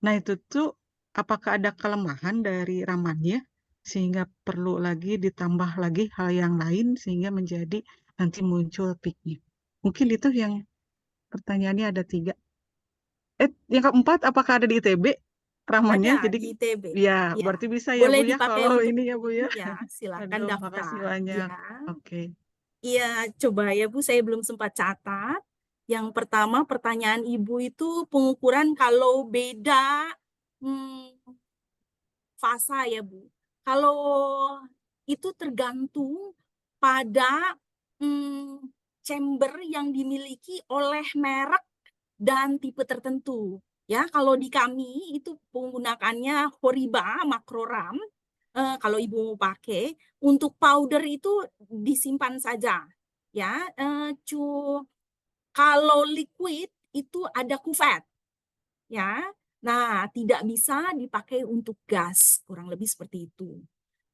Nah, itu tuh apakah ada kelemahan dari ramannya sehingga perlu lagi ditambah lagi hal yang lain sehingga menjadi nanti muncul peak-nya. Mungkin itu yang pertanyaannya ada 3. Yang keempat, apakah ada di ITB ramannya? Ada Jadi di ITB. ya, Ya, berarti bisa ya boleh Bu ya dipakai kalau untuk ini ya Bu ya. ya, silakan Aduh, makasih daftar. banyak. Ya. Oke. Iya, coba ya Bu, saya belum sempat catat. Yang pertama, pertanyaan Ibu itu pengukuran kalau beda fasa ya Bu. Kalau itu tergantung pada chamber yang dimiliki oleh merek dan tipe tertentu. Ya, kalau di kami itu penggunakannya Horiba Makroram. Kalau Ibu mau pakai, untuk powder itu disimpan saja. Ya, kalau liquid itu ada kuvet. Ya, nah tidak bisa dipakai untuk gas, kurang lebih seperti itu.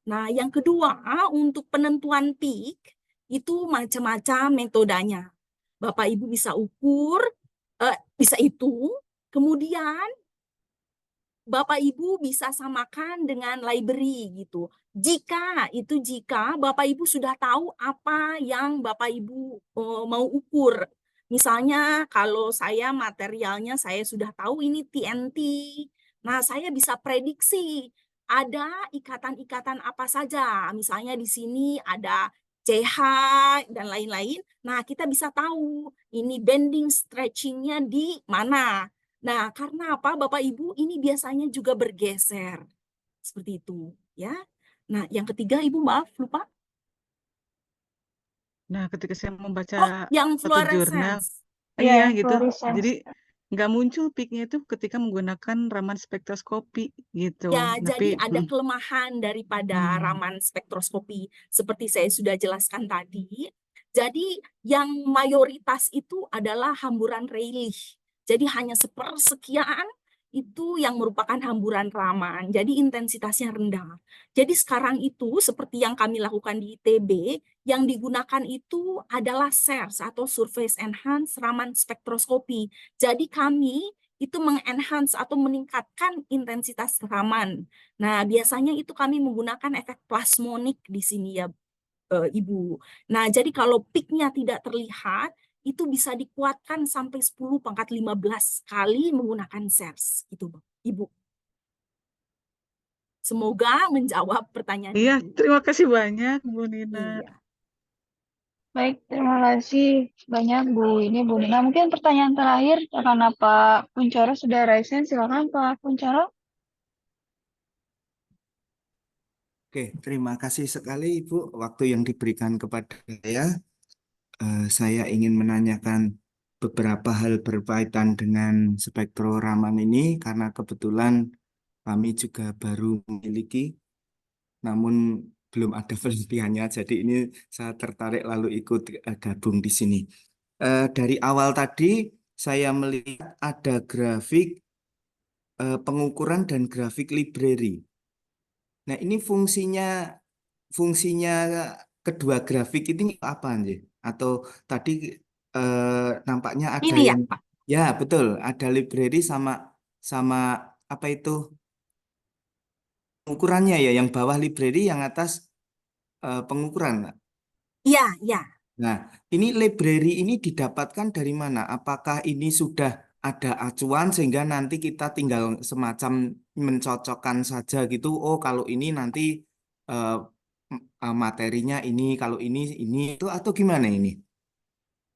Nah, yang kedua untuk penentuan peak itu macam-macam metodenya. Bapak Ibu bisa ukur, bisa hitung, kemudian Bapak Ibu bisa samakan dengan library gitu. Jika Bapak Ibu sudah tahu apa yang Bapak Ibu mau ukur. Misalnya kalau saya materialnya saya sudah tahu ini TNT. Nah, saya bisa prediksi ada ikatan-ikatan apa saja. Misalnya di sini ada CH dan lain-lain. Nah, kita bisa tahu ini bending stretchingnya di mana. Nah, karena apa Bapak Ibu ini biasanya juga bergeser. Seperti itu, ya. Nah, yang ketiga Ibu maaf lupa. Nah, ketika saya membaca Oh, yang satu jurnal, fluorescence. iya Ya, gitu. fluorescence. Jadi nggak muncul peaknya itu ketika menggunakan raman spektroskopi gitu. Ya, Tapi jadi ada kelemahan daripada raman spektroskopi seperti saya sudah jelaskan tadi. Jadi yang mayoritas itu adalah hamburan Rayleigh. Jadi hanya sepersekian itu yang merupakan hamburan Raman. Jadi intensitasnya rendah. Jadi sekarang itu seperti yang kami lakukan di ITB, yang digunakan itu adalah SERS atau Surface Enhanced Raman Spektroskopi. Jadi kami itu mengenhance atau meningkatkan intensitas Raman. Nah, biasanya itu kami menggunakan efek plasmonik di sini ya, Ibu. Nah, jadi kalau peaknya tidak terlihat, itu bisa dikuatkan sampai 10⁻15 kali menggunakan SERS. Gitu, Ibu. Semoga menjawab pertanyaan iya, Ibu. terima kasih banyak Bu Nina. Iya. Baik, terima kasih banyak Bu Nina. Mungkin pertanyaan terakhir karena Pak Kuncoro sudah raise hand. Silakan Pak Kuncoro. Oke, terima kasih sekali Ibu waktu yang diberikan kepada saya. Saya ingin menanyakan beberapa hal berkaitan dengan spektroraman ini karena kebetulan kami juga baru memiliki, namun belum ada penelitiannya. Jadi ini saya tertarik lalu ikut gabung di sini. Dari awal tadi saya melihat ada grafik pengukuran dan grafik library. Nah, ini fungsinya kedua grafik ini apa Anjir? Atau tadi nampaknya ada Ini ya, yang Pak. ya betul, ada library sama sama apa itu pengukurannya ya, yang bawah library, yang atas pengukuran. Iya, iya. Nah, ini library ini didapatkan dari mana? Apakah ini sudah ada acuan sehingga nanti kita tinggal semacam mencocokkan saja gitu? Oh, kalau ini nanti eh, materinya ini, kalau ini itu atau gimana ini?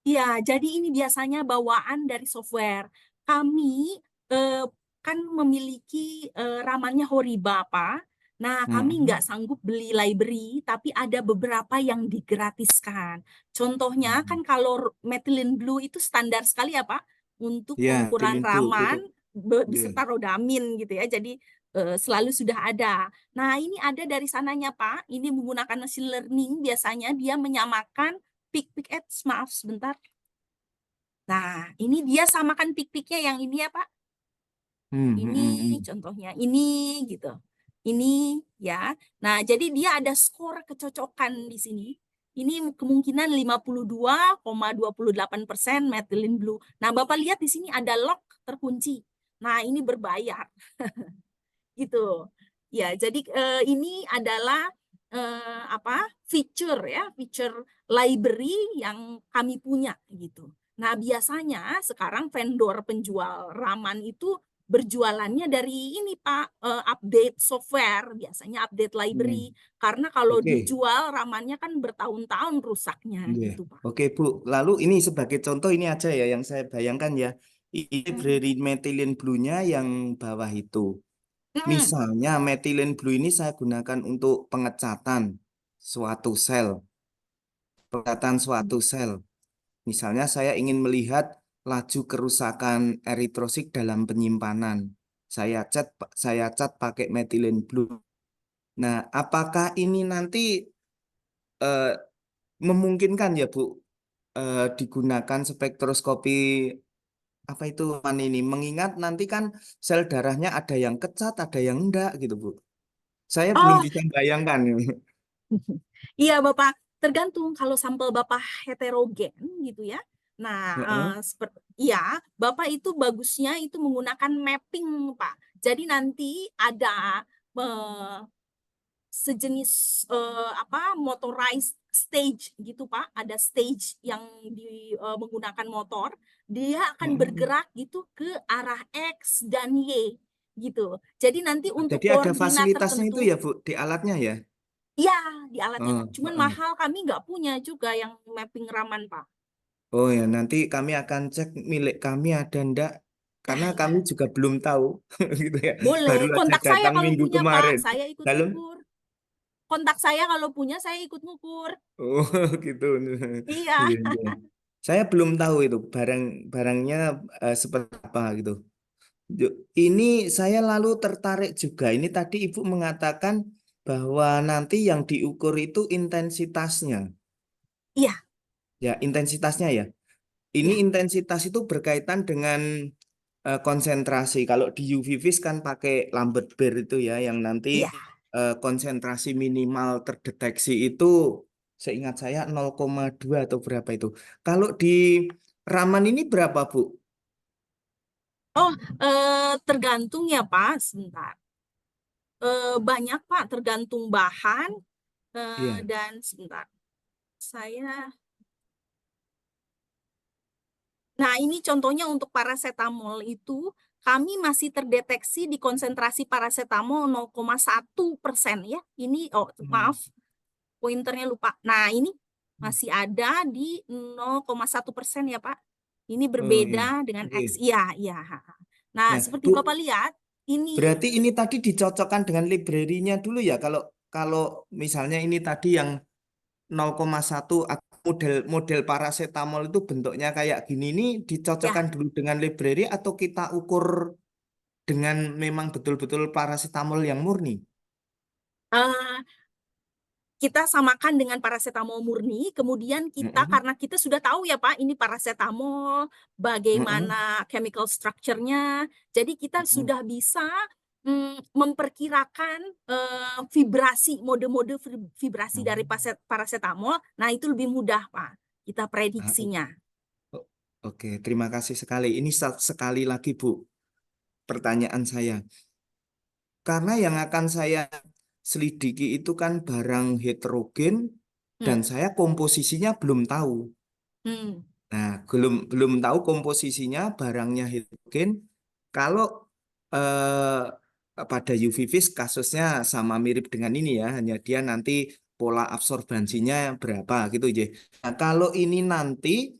Iya, jadi ini biasanya bawaan dari software. Kami eh, kan memiliki ramannya Horiba, Pak. Nah, kami nggak Hmm. sanggup beli library, tapi ada beberapa yang digratiskan. Contohnya kan kalau methylene blue itu standar sekali ya, Pak, untuk Ya, pengukuran Tilin Blue, raman betul. Ya. beserta rodamin gitu ya. Jadi selalu sudah ada. Nah, ini ada dari sananya, Pak. Ini menggunakan machine learning, biasanya dia menyamakan pik-pik maaf sebentar. Nah, ini dia samakan pik-piknya yang ini ya, Pak. Ini Hmm. contohnya, ini gitu. Ini ya. Nah, jadi dia ada skor kecocokan di sini. Ini kemungkinan 52,28% methylene blue. Nah, Bapak lihat di sini ada lock terkunci. Nah, ini berbayar gitu. Ya, jadi ini adalah apa? Feature ya, feature library yang kami punya gitu. Nah, biasanya sekarang vendor penjual raman itu berjualannya dari ini Pak, update software, biasanya update library. Karena kalau Oke. dijual ramannya kan bertahun-tahun rusaknya Iya. gitu Pak. Oke, Bu. Lalu ini sebagai contoh ini aja ya yang saya bayangkan ya. Ini library methylene blue-nya yang bawah itu. Mm-mm. Misalnya methylene blue ini saya gunakan untuk pengecatan suatu sel, pengecatan suatu sel. Misalnya saya ingin melihat laju kerusakan eritrosit dalam penyimpanan. Saya cat pakai methylene blue. Nah, apakah ini nanti eh, memungkinkan ya, Bu, digunakan spektroskopi apa itu ini? Mengingat nanti kan sel darahnya ada yang kecat, ada yang enggak gitu, Bu. Saya belum Oh, bisa bayangkan. iya Bapak, tergantung kalau sampel Bapak heterogen gitu ya. Nah, Heeh. iya, Bapak itu bagusnya itu menggunakan mapping, Pak. Jadi nanti ada eh, sejenis apa motorized stage gitu, Pak. Ada stage yang menggunakan motor, dia akan Heeh. bergerak gitu ke arah X dan Y gitu. Jadi nanti untuk Jadi ada koordinat fasilitasnya itu tertentu. ya, Bu, di alatnya ya. Iya, di alatnya. Oh, Cuman heeh. mahal, kami nggak punya juga yang mapping raman, Pak. Oh ya, nanti kami akan cek milik kami ada ndak, Ah karena kami ya, juga belum tahu, gitu ya. boleh. Baru aja Kontak saya datang kalau minggu punya, Pak. kemarin. Saya ikut Lalu, ngukur. Kontak saya kalau punya, saya ikut ngukur. oh gitu. Iya. Iya, iya. Saya belum tahu itu barangnya seperti apa gitu. Ini saya lalu tertarik juga. Ini tadi Ibu mengatakan bahwa nanti yang diukur itu intensitasnya. Iya, Ya, intensitasnya ya. Ini iya, intensitas itu berkaitan dengan konsentrasi. Kalau di UV vis kan pakai Lambert Beer itu ya, yang nanti iya. konsentrasi minimal terdeteksi itu seingat saya 0,2 atau berapa itu. Kalau di Raman ini berapa, Bu? Oh, tergantung ya, Pak. Sebentar. Banyak, Pak. Tergantung bahan Iya. dan sebentar. Saya. Nah, ini contohnya untuk paracetamol itu kami masih terdeteksi di konsentrasi paracetamol 0,1% ya. Ini, oh Hmm. maaf, pointernya lupa. Nah, ini masih ada di 0,1% ya, Pak. Ini Oh iya. berbeda dengan X. Oke. Iya, iya. Nah, Nah, seperti Bapak Bu, lihat, ini berarti ini tadi dicocokkan dengan library-nya dulu ya. Kalau kalau misalnya ini tadi yang 0,1 atau model paracetamol itu bentuknya kayak gini ini ya dicocokkan dulu dengan library atau kita ukur dengan memang betul-betul paracetamol yang murni. eh, kita samakan dengan paracetamol murni, kemudian kita Mm-mm. karena kita sudah tahu ya Pak, ini paracetamol, Mm-mm. bagaimana chemical structure-nya, jadi kita Mm-mm. sudah bisa memperkirakan vibrasi, mode-mode vibrasi dari paracetamol. Nah, itu lebih mudah Pak, kita Ah, prediksinya. Oke, terima kasih sekali. Ini sekali lagi, Bu, pertanyaan saya. Karena yang akan saya selidiki itu kan barang heterogen dan Hmm. saya komposisinya belum tahu. Hmm. Nah, belum tahu komposisinya barangnya heterogen. Kalau pada UV vis kasusnya sama mirip dengan ini ya, hanya dia nanti pola absorbansinya berapa gitu ya. Nah, kalau ini nanti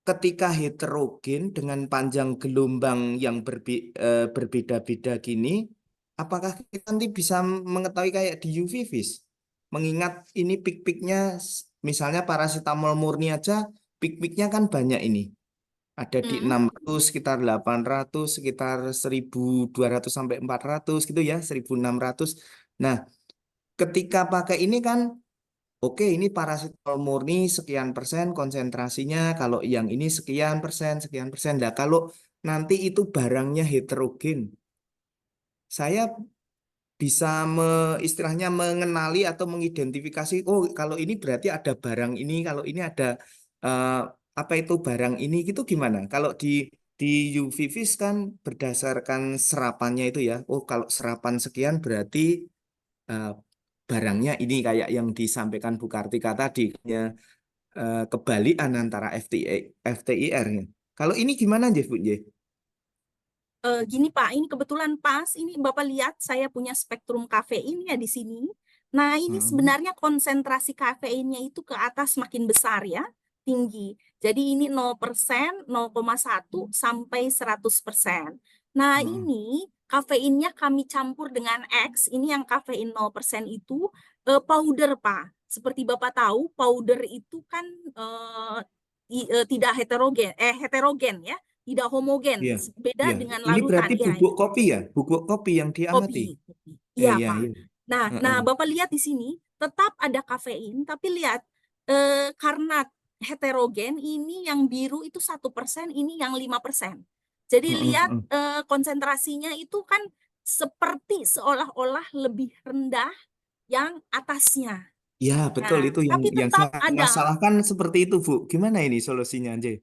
ketika heterogen dengan panjang gelombang yang berbeda-beda gini, apakah kita nanti bisa mengetahui kayak di UV vis? Mengingat ini pik-piknya, misalnya paracetamol murni aja, pik-piknya kan banyak ini. Ada di Hmm. 600, sekitar 800, sekitar 1200 sampai 400 gitu ya, 1600. Nah, ketika pakai ini kan, oke, ini paracetamol murni sekian persen konsentrasinya, kalau yang ini sekian persen, sekian persen. Nah, kalau nanti itu barangnya heterogen, saya bisa istilahnya mengenali atau mengidentifikasi, oh kalau ini berarti ada barang ini, kalau ini ada eh, apa itu barang ini gitu gimana? Kalau di UV vis kan berdasarkan serapannya itu ya, oh kalau serapan sekian berarti eh, barangnya ini kayak yang disampaikan Bu Kartika tadi, ya, kebalikan antara FTIR-nya. Kalau ini gimana aja Bu? Nje? Gini Pak, ini kebetulan pas, ini Bapak lihat saya punya spektrum kafein ya di sini. Nah, ini Hmm. sebenarnya konsentrasi kafeinnya itu ke atas makin besar ya, tinggi. Jadi ini 0%, 0,1 sampai 100%. Nah, Hmm. ini kafeinnya kami campur dengan X, ini yang kafein 0% itu powder Pak. Seperti Bapak tahu, powder itu kan tidak heterogen ya, tidak homogen, Iya, beda iya. dengan Ini larutan. berarti Ya, bubuk kopi ya? Bubuk kopi yang diamati. kopi. Iya, Iya, Pak. iya. Nah, Heeh. Bapak lihat di sini tetap ada kafein, tapi lihat karena heterogen ini yang biru itu 1%, ini yang 5%. Jadi Heeh, lihat heeh. konsentrasinya itu kan seperti seolah-olah lebih rendah yang atasnya. Ya, betul Nah, itu tapi yang tetap saya ada. masalahkan seperti itu, Bu. Gimana ini solusinya, Anje?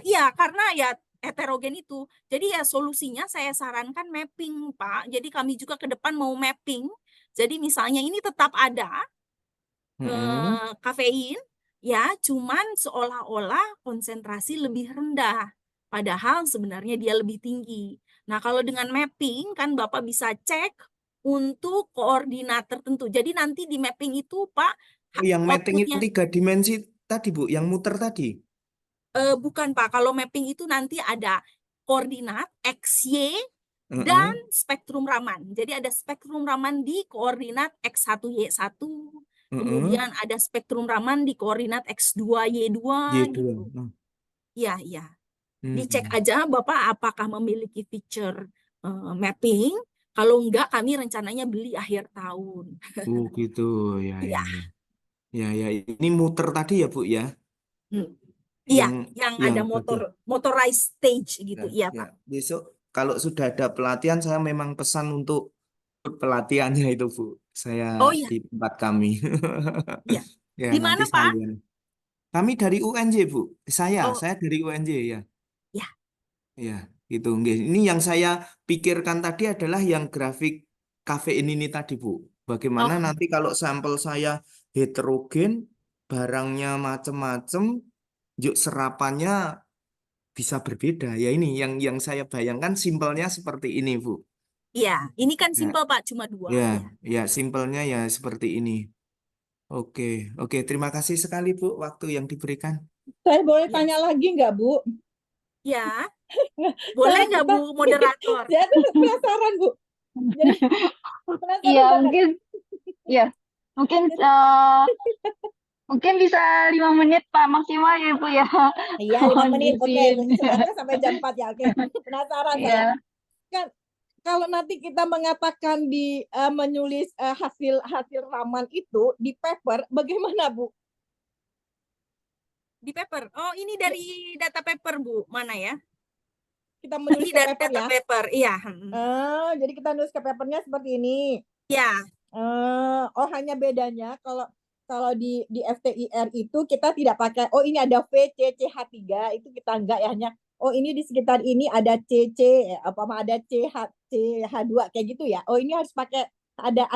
Iya, karena ya heterogen itu. Jadi ya solusinya saya sarankan mapping, Pak. Jadi kami juga ke depan mau mapping. Jadi misalnya ini tetap ada Heeh. kafein, ya, cuman seolah-olah konsentrasi lebih rendah. Padahal sebenarnya dia lebih tinggi. Nah, kalau dengan mapping kan Bapak bisa cek untuk koordinat tertentu. Jadi nanti di mapping itu, Pak, Oh, yang mapping outputnya yang 3 dimensi tadi, Bu, yang muter tadi. bukan Pak, kalau mapping itu nanti ada koordinat X, Y, dan Heeh. spektrum Raman. Jadi ada spektrum Raman di koordinat X1, Y1, Heeh. kemudian ada spektrum Raman di koordinat X2, Y2 Y2. gitu. Nah. Iya, iya. Dicek Hmm. aja Bapak apakah memiliki feature mapping. Kalau enggak, kami rencananya beli akhir tahun. Oh, gitu. Ya, ya, Iya. ya. Ya, ya. Ini muter tadi ya, Bu, ya. Hmm. Iya, Yang yang yang ada betul. motorized stage gitu. Ya, Iya, ya. Pak. Besok kalau sudah ada pelatihan, saya memang pesan untuk ikut pelatihannya itu, Bu. Saya Oh iya, di tempat kami. iya. Ya, Di nanti mana, Pak? sekalian. Kami dari UNJ, Bu. Oh, Saya dari UNJ ya. ya. Ya, gitu. Nggih. Ini yang saya pikirkan tadi adalah yang grafik kafein ini tadi, Bu. Bagaimana Oh, nanti kalau sampel saya heterogen, barangnya macem-macem, yuk serapannya bisa berbeda. Ya ini yang saya bayangkan simpelnya seperti ini, Bu. iya. Ini kan Ya, simpel, Pak. Cuma dua. ya, Ya. ya simpelnya ya seperti ini. Oke, oke. Terima kasih sekali, Bu, waktu yang diberikan. Saya boleh Ya. tanya lagi nggak, Bu? Ya. Boleh nggak, Bu, moderator? Saya tuh penasaran, Bu. Jadi penasaran Iya, banget. mungkin ya. Mungkin mungkin bisa 5 menit Pak maksimal ya Bu ya. Iya, 5 Mohon menit. Oke, izin. sebenarnya sampai jam 4 ya. Oke, penasaran saya. Iya. Kan kalau nanti kita mengatakan di menulis hasil raman itu di paper, bagaimana, Bu? Di paper. Oh, ini dari data paper, Bu. Mana ya? Kita menulis Ini ke dari paper data ya. paper. Iya. Jadi kita nulis ke papernya seperti ini. Ya. Oh, hanya bedanya kalau di FTIR itu kita tidak pakai, oh ini ada VCCH3, itu kita enggak ya, hanya oh ini di sekitar ini ada CC ada CH2 kayak gitu ya. Oh ini harus pakai ada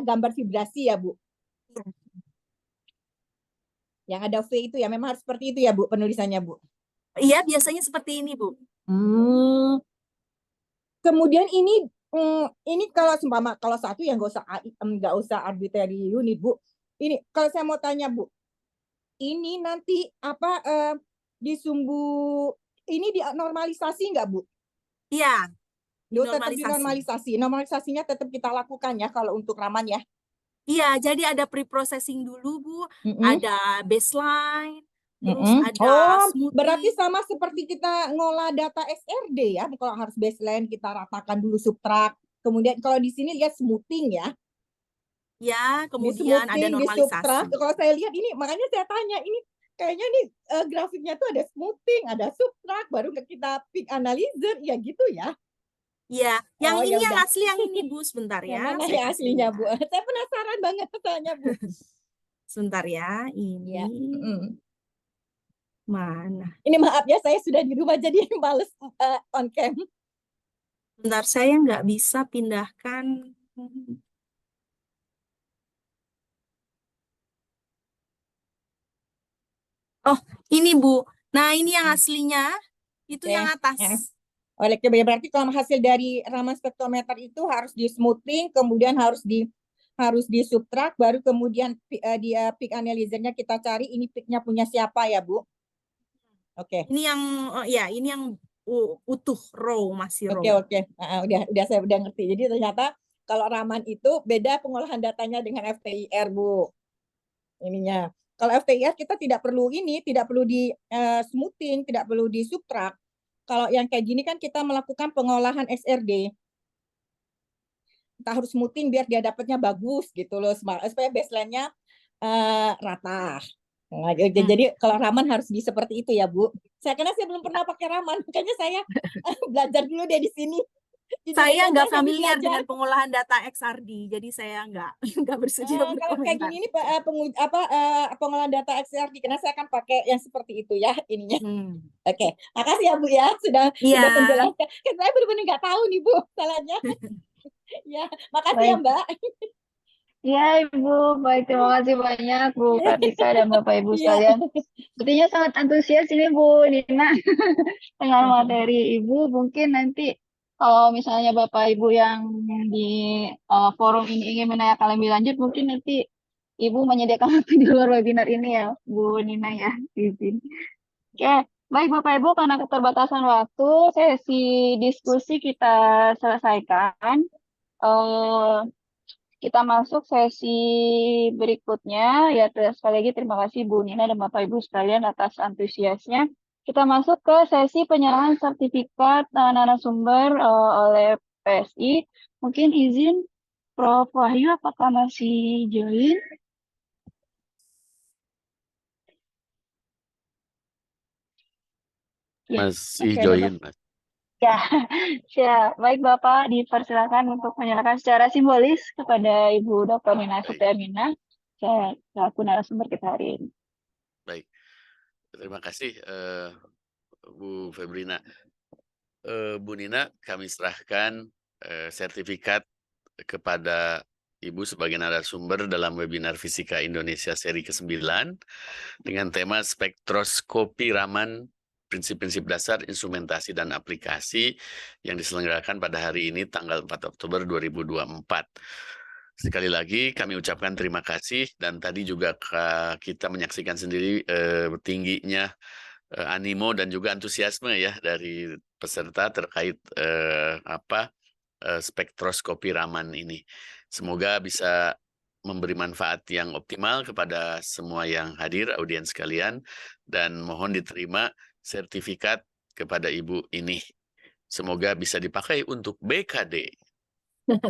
gambar vibrasi ya, Bu. Yang ada V itu ya memang harus seperti itu ya Bu penulisannya Bu. Iya, biasanya seperti ini, Bu. Kemudian ini kalau seumpama kalau satu ya nggak usah arbitrary unit Bu. Ini kalau saya mau tanya Bu, ini nanti apa ini dinormalisasi nggak Bu? Iya, Tetap dinormalisasi. dinormalisasi. Normalisasinya tetap kita lakukan ya kalau untuk Raman ya. Iya, jadi ada pre-processing dulu, Bu. Ada baseline, terus ada Oh, smoothing. berarti sama seperti kita ngolah data XRD ya. Kalau harus baseline kita ratakan dulu subtract. Kemudian kalau di sini lihat smoothing ya. Ya, Di kemudian ada smoothing, di normalisasi. subtract. Kalau saya lihat ini, makanya saya tanya ini kayaknya nih grafiknya tuh ada smoothing, ada subtract, baru kita pick analyzer, ya gitu ya. Iya, yang Oh, ini ya yang udah. asli yang ini, Bu. Sebentar Yang ya. mana saya yang kasih aslinya lihat. Bu? Saya penasaran banget tanya Bu. Sebentar ya, ini Ya. mana? Ini maaf ya, saya sudah di rumah jadi males on cam. Sebentar, saya nggak bisa pindahkan. Oh, ini Bu. Nah, ini yang aslinya. Itu yang Ya. atas. Oleh berarti kalau hasil dari Raman spektrometer itu harus di smoothing, kemudian harus di subtract, baru kemudian dia peak analyzernya kita cari ini peaknya punya siapa ya Bu? Oke. Ini yang ini yang utuh raw, masih raw. Oke. Udah saya udah ngerti. Jadi ternyata kalau Raman itu beda pengolahan datanya dengan FTIR Bu. Ininya. Kalau FTIR kita tidak perlu di smoothing, tidak perlu di subtract. Kalau yang kayak gini kan kita melakukan pengolahan XRD. Kita harus smoothing biar dia dapatnya bagus gitu loh, supaya baseline-nya rata. Nah, jadi kalau Raman harus seperti itu ya Bu. Karena saya belum pernah pakai Raman, makanya saya belajar dulu deh di sini. Saya nggak familiar dengan pengolahan data XRD, jadi saya nggak bersedia berkomentar. Kalau kayak gini nih pengolahan data XRD, karena saya akan pakai yang seperti itu ya ininya. Oke, makasih ya Bu ya sudah menjelaskan. Saya benar-benar nggak tahu nih Bu salahnya. Ya, makasih ya Mbak. Iya Ibu, baik, terima kasih banyak Bu Kartika dan Bapak Ibu sekalian. Sepertinya sangat antusias ini Bu Nina dengan materi Ibu. Mungkin nanti kalau misalnya Bapak Ibu yang di forum ini ingin menanyakan lebih lanjut, mungkin nanti Ibu menyediakan waktu di luar webinar ini ya Bu Nina ya. Izin. Oke, baik Bapak Ibu, karena keterbatasan waktu, sesi diskusi kita selesaikan. Kita masuk sesi berikutnya, ya sekali lagi terima kasih Bu Nina dan Bapak Ibu sekalian atas antusiasnya. Kita masuk ke sesi penyerahan sertifikat narasumber oleh PSI. Mungkin izin Prof. Wahyu, apakah masih join? Masih join, Mas. Ya, baik Bapak, dipersilakan untuk menyerahkan secara simbolis kepada Ibu Dr. Nina Supriamina, selaku narasumber kita hari ini. Baik, terima kasih Bu Febrina. Bu Nina, kami serahkan sertifikat kepada Ibu sebagai narasumber dalam webinar Fisika Indonesia seri ke-9 dengan tema spektroskopi Raman, prinsip-prinsip dasar, instrumentasi, dan aplikasi yang diselenggarakan pada hari ini tanggal 4 Oktober 2024. Sekali lagi kami ucapkan terima kasih, dan tadi juga kita menyaksikan sendiri tingginya animo dan juga antusiasme ya dari peserta terkait spektroskopi Raman ini. Semoga bisa memberi manfaat yang optimal kepada semua yang hadir, audiens sekalian, dan mohon diterima sertifikat kepada Ibu ini. Semoga bisa dipakai untuk BKD.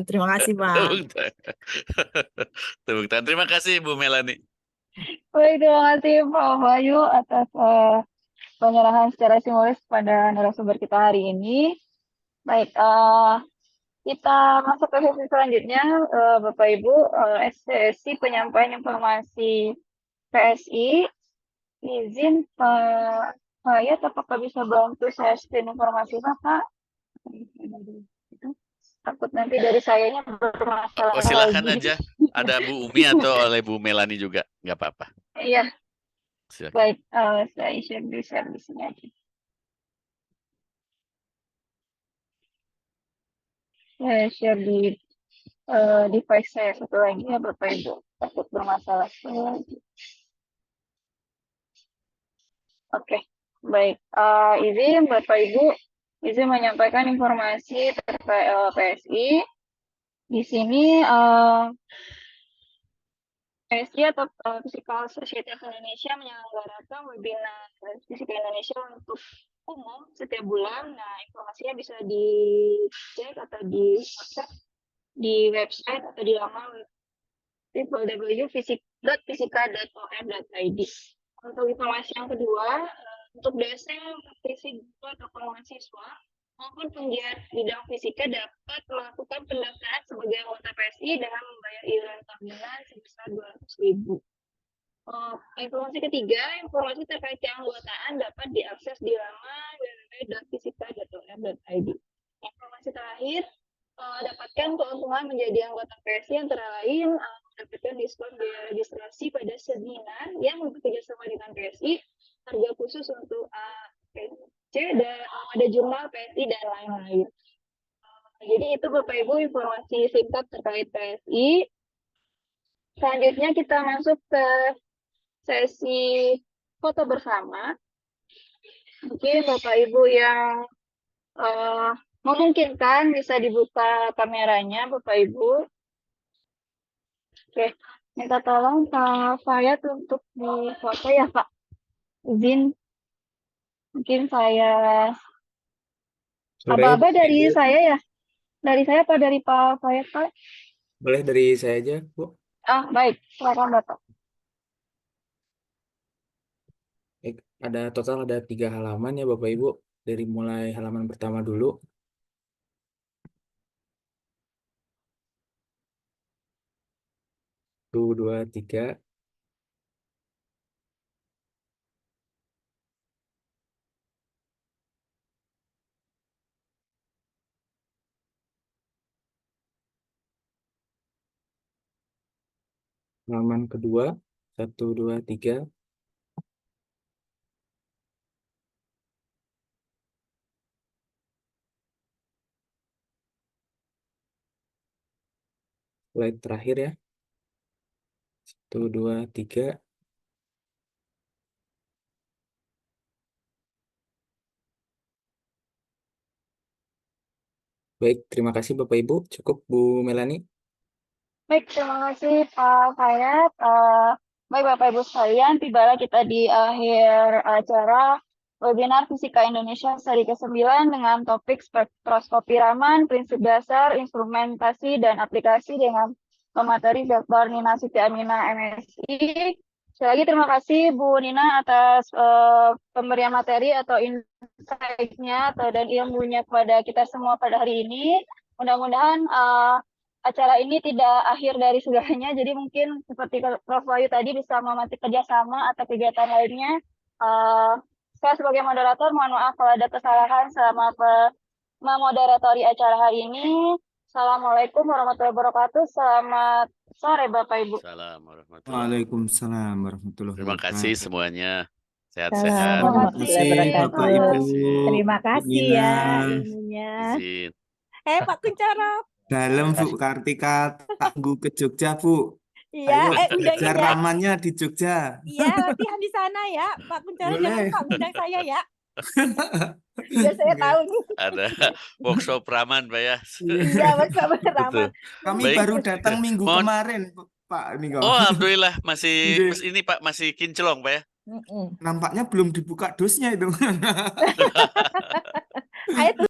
Terima kasih, Pak. Tepuk tangan. Terima kasih, Bu Melani. Baik, terima kasih Prof. Wahyu atas penyerahan secara simbolis pada narasumber kita hari ini. Baik, kita masuk ke sesi selanjutnya, Bapak Ibu, sesi penyampaian informasi PSI. Izin Pak Hayat, apakah bisa bantu saya screen informasi Bapak? Takut nanti dari sayanya bermasalah silakan lagi. aja. Ada Bu Umi atau oleh Bu Melani juga? Nggak apa-apa. Iya, Silakan. baik. Saya share di sini aja. Saya share di device saya satu lagi ya Bapak Ibu. Takut bermasalah sekali lagi. Oke, baik. Izin Bapak Ibu, izin menyampaikan informasi terkait PSI. Di sini PSI atau Physical Society of Indonesia menyelenggarakan webinar Fisika Indonesia untuk umum setiap bulan. Nah, informasinya bisa dicek atau diakses di website atau di laman www.fisika.or.id. Untuk informasi yang kedua, untuk dosen, praktisi guru atau mahasiswa maupun penggiat bidang fisika dapat melakukan pendaftaran sebagai anggota PSI dengan membayar iuran tahunan sebesar 200.000. Informasi ketiga, informasi terkait keanggotaan dapat diakses di laman www.fisika.or.id. Informasi terakhir, dapatkan keuntungan menjadi anggota PSI antara lain mendapatkan diskon biaya registrasi pada seminar yang bekerjasama dengan PSI, harga khusus untuk PSC, dan ada jurnal PSI dan lain-lain. Jadi itu Bapak Ibu informasi singkat terkait PSI. Selanjutnya kita masuk ke sesi foto bersama. Mungkin Bapak Ibu yang memungkinkan bisa dibuka kameranya Bapak Ibu. Oke, minta tolong Pak Fayat untuk difoto ya Pak. Izin, mungkin saya aba-aba dari saya ya. Dari saya apa dari Pak Fayat Pak? Boleh dari saya aja, Bu. Baik, silakan Bapak. Ada 3 halaman ya Bapak Ibu. Dari mulai halaman pertama dulu. Satu, 2, 3. Halaman kedua. 1, 2, 3. Slide terakhir ya. 1, 2, 3. Baik, terima kasih Bapak Ibu. Cukup Bu Melani. Baik, terima kasih Pak Fayat. Baik Bapak Ibu sekalian, tibalah kita di akhir acara webinar Fisika Indonesia seri ke-9 dengan topik spektroskopi Raman, prinsip dasar, instrumentasi, dan aplikasi dengan pemateri Dr. Nina Siti Aminah MSI. Sekali lagi terima kasih Bu Nina atas pemberian materi atau insight-nya dan ilmunya kepada kita semua pada hari ini. Mudah-mudahan acara ini tidak akhir dari segalanya, jadi mungkin seperti Prof. Wahyu tadi bisa memantau kerjasama atau kegiatan lainnya. Saya sebagai moderator mohon maaf kalau ada kesalahan selama memoderatori acara hari ini. Assalamualaikum warahmatullahi wabarakatuh. Selamat sore Bapak Ibu. Waalaikumsalam warahmatullahi Terima wabarakatuh. kasih semuanya. Sehat-sehat. Terima kasih Bapak Ibu. Terima kasih Nina. ya ilmunya. Izin. Pak Kunchoro. Dalam Bu Kartika, tangguh ke Jogja Bu. Iya, Ayo undangin belajar ya. ramannya di Jogja. Iya, latihan di sana ya. Pak Kunchoro jangan Boleh. lupa undang saya ya. Biar saya tahu nih. Ada workshop Raman, Pak ya. Iya, bersama Raman. Kami Baik. baru datang minggu Mohon- kemarin Pak Niko. Oh, alhamdulillah masih Iya. ini Pak masih kinclong, Pak ya. Nampaknya belum dibuka dosnya itu. Ayo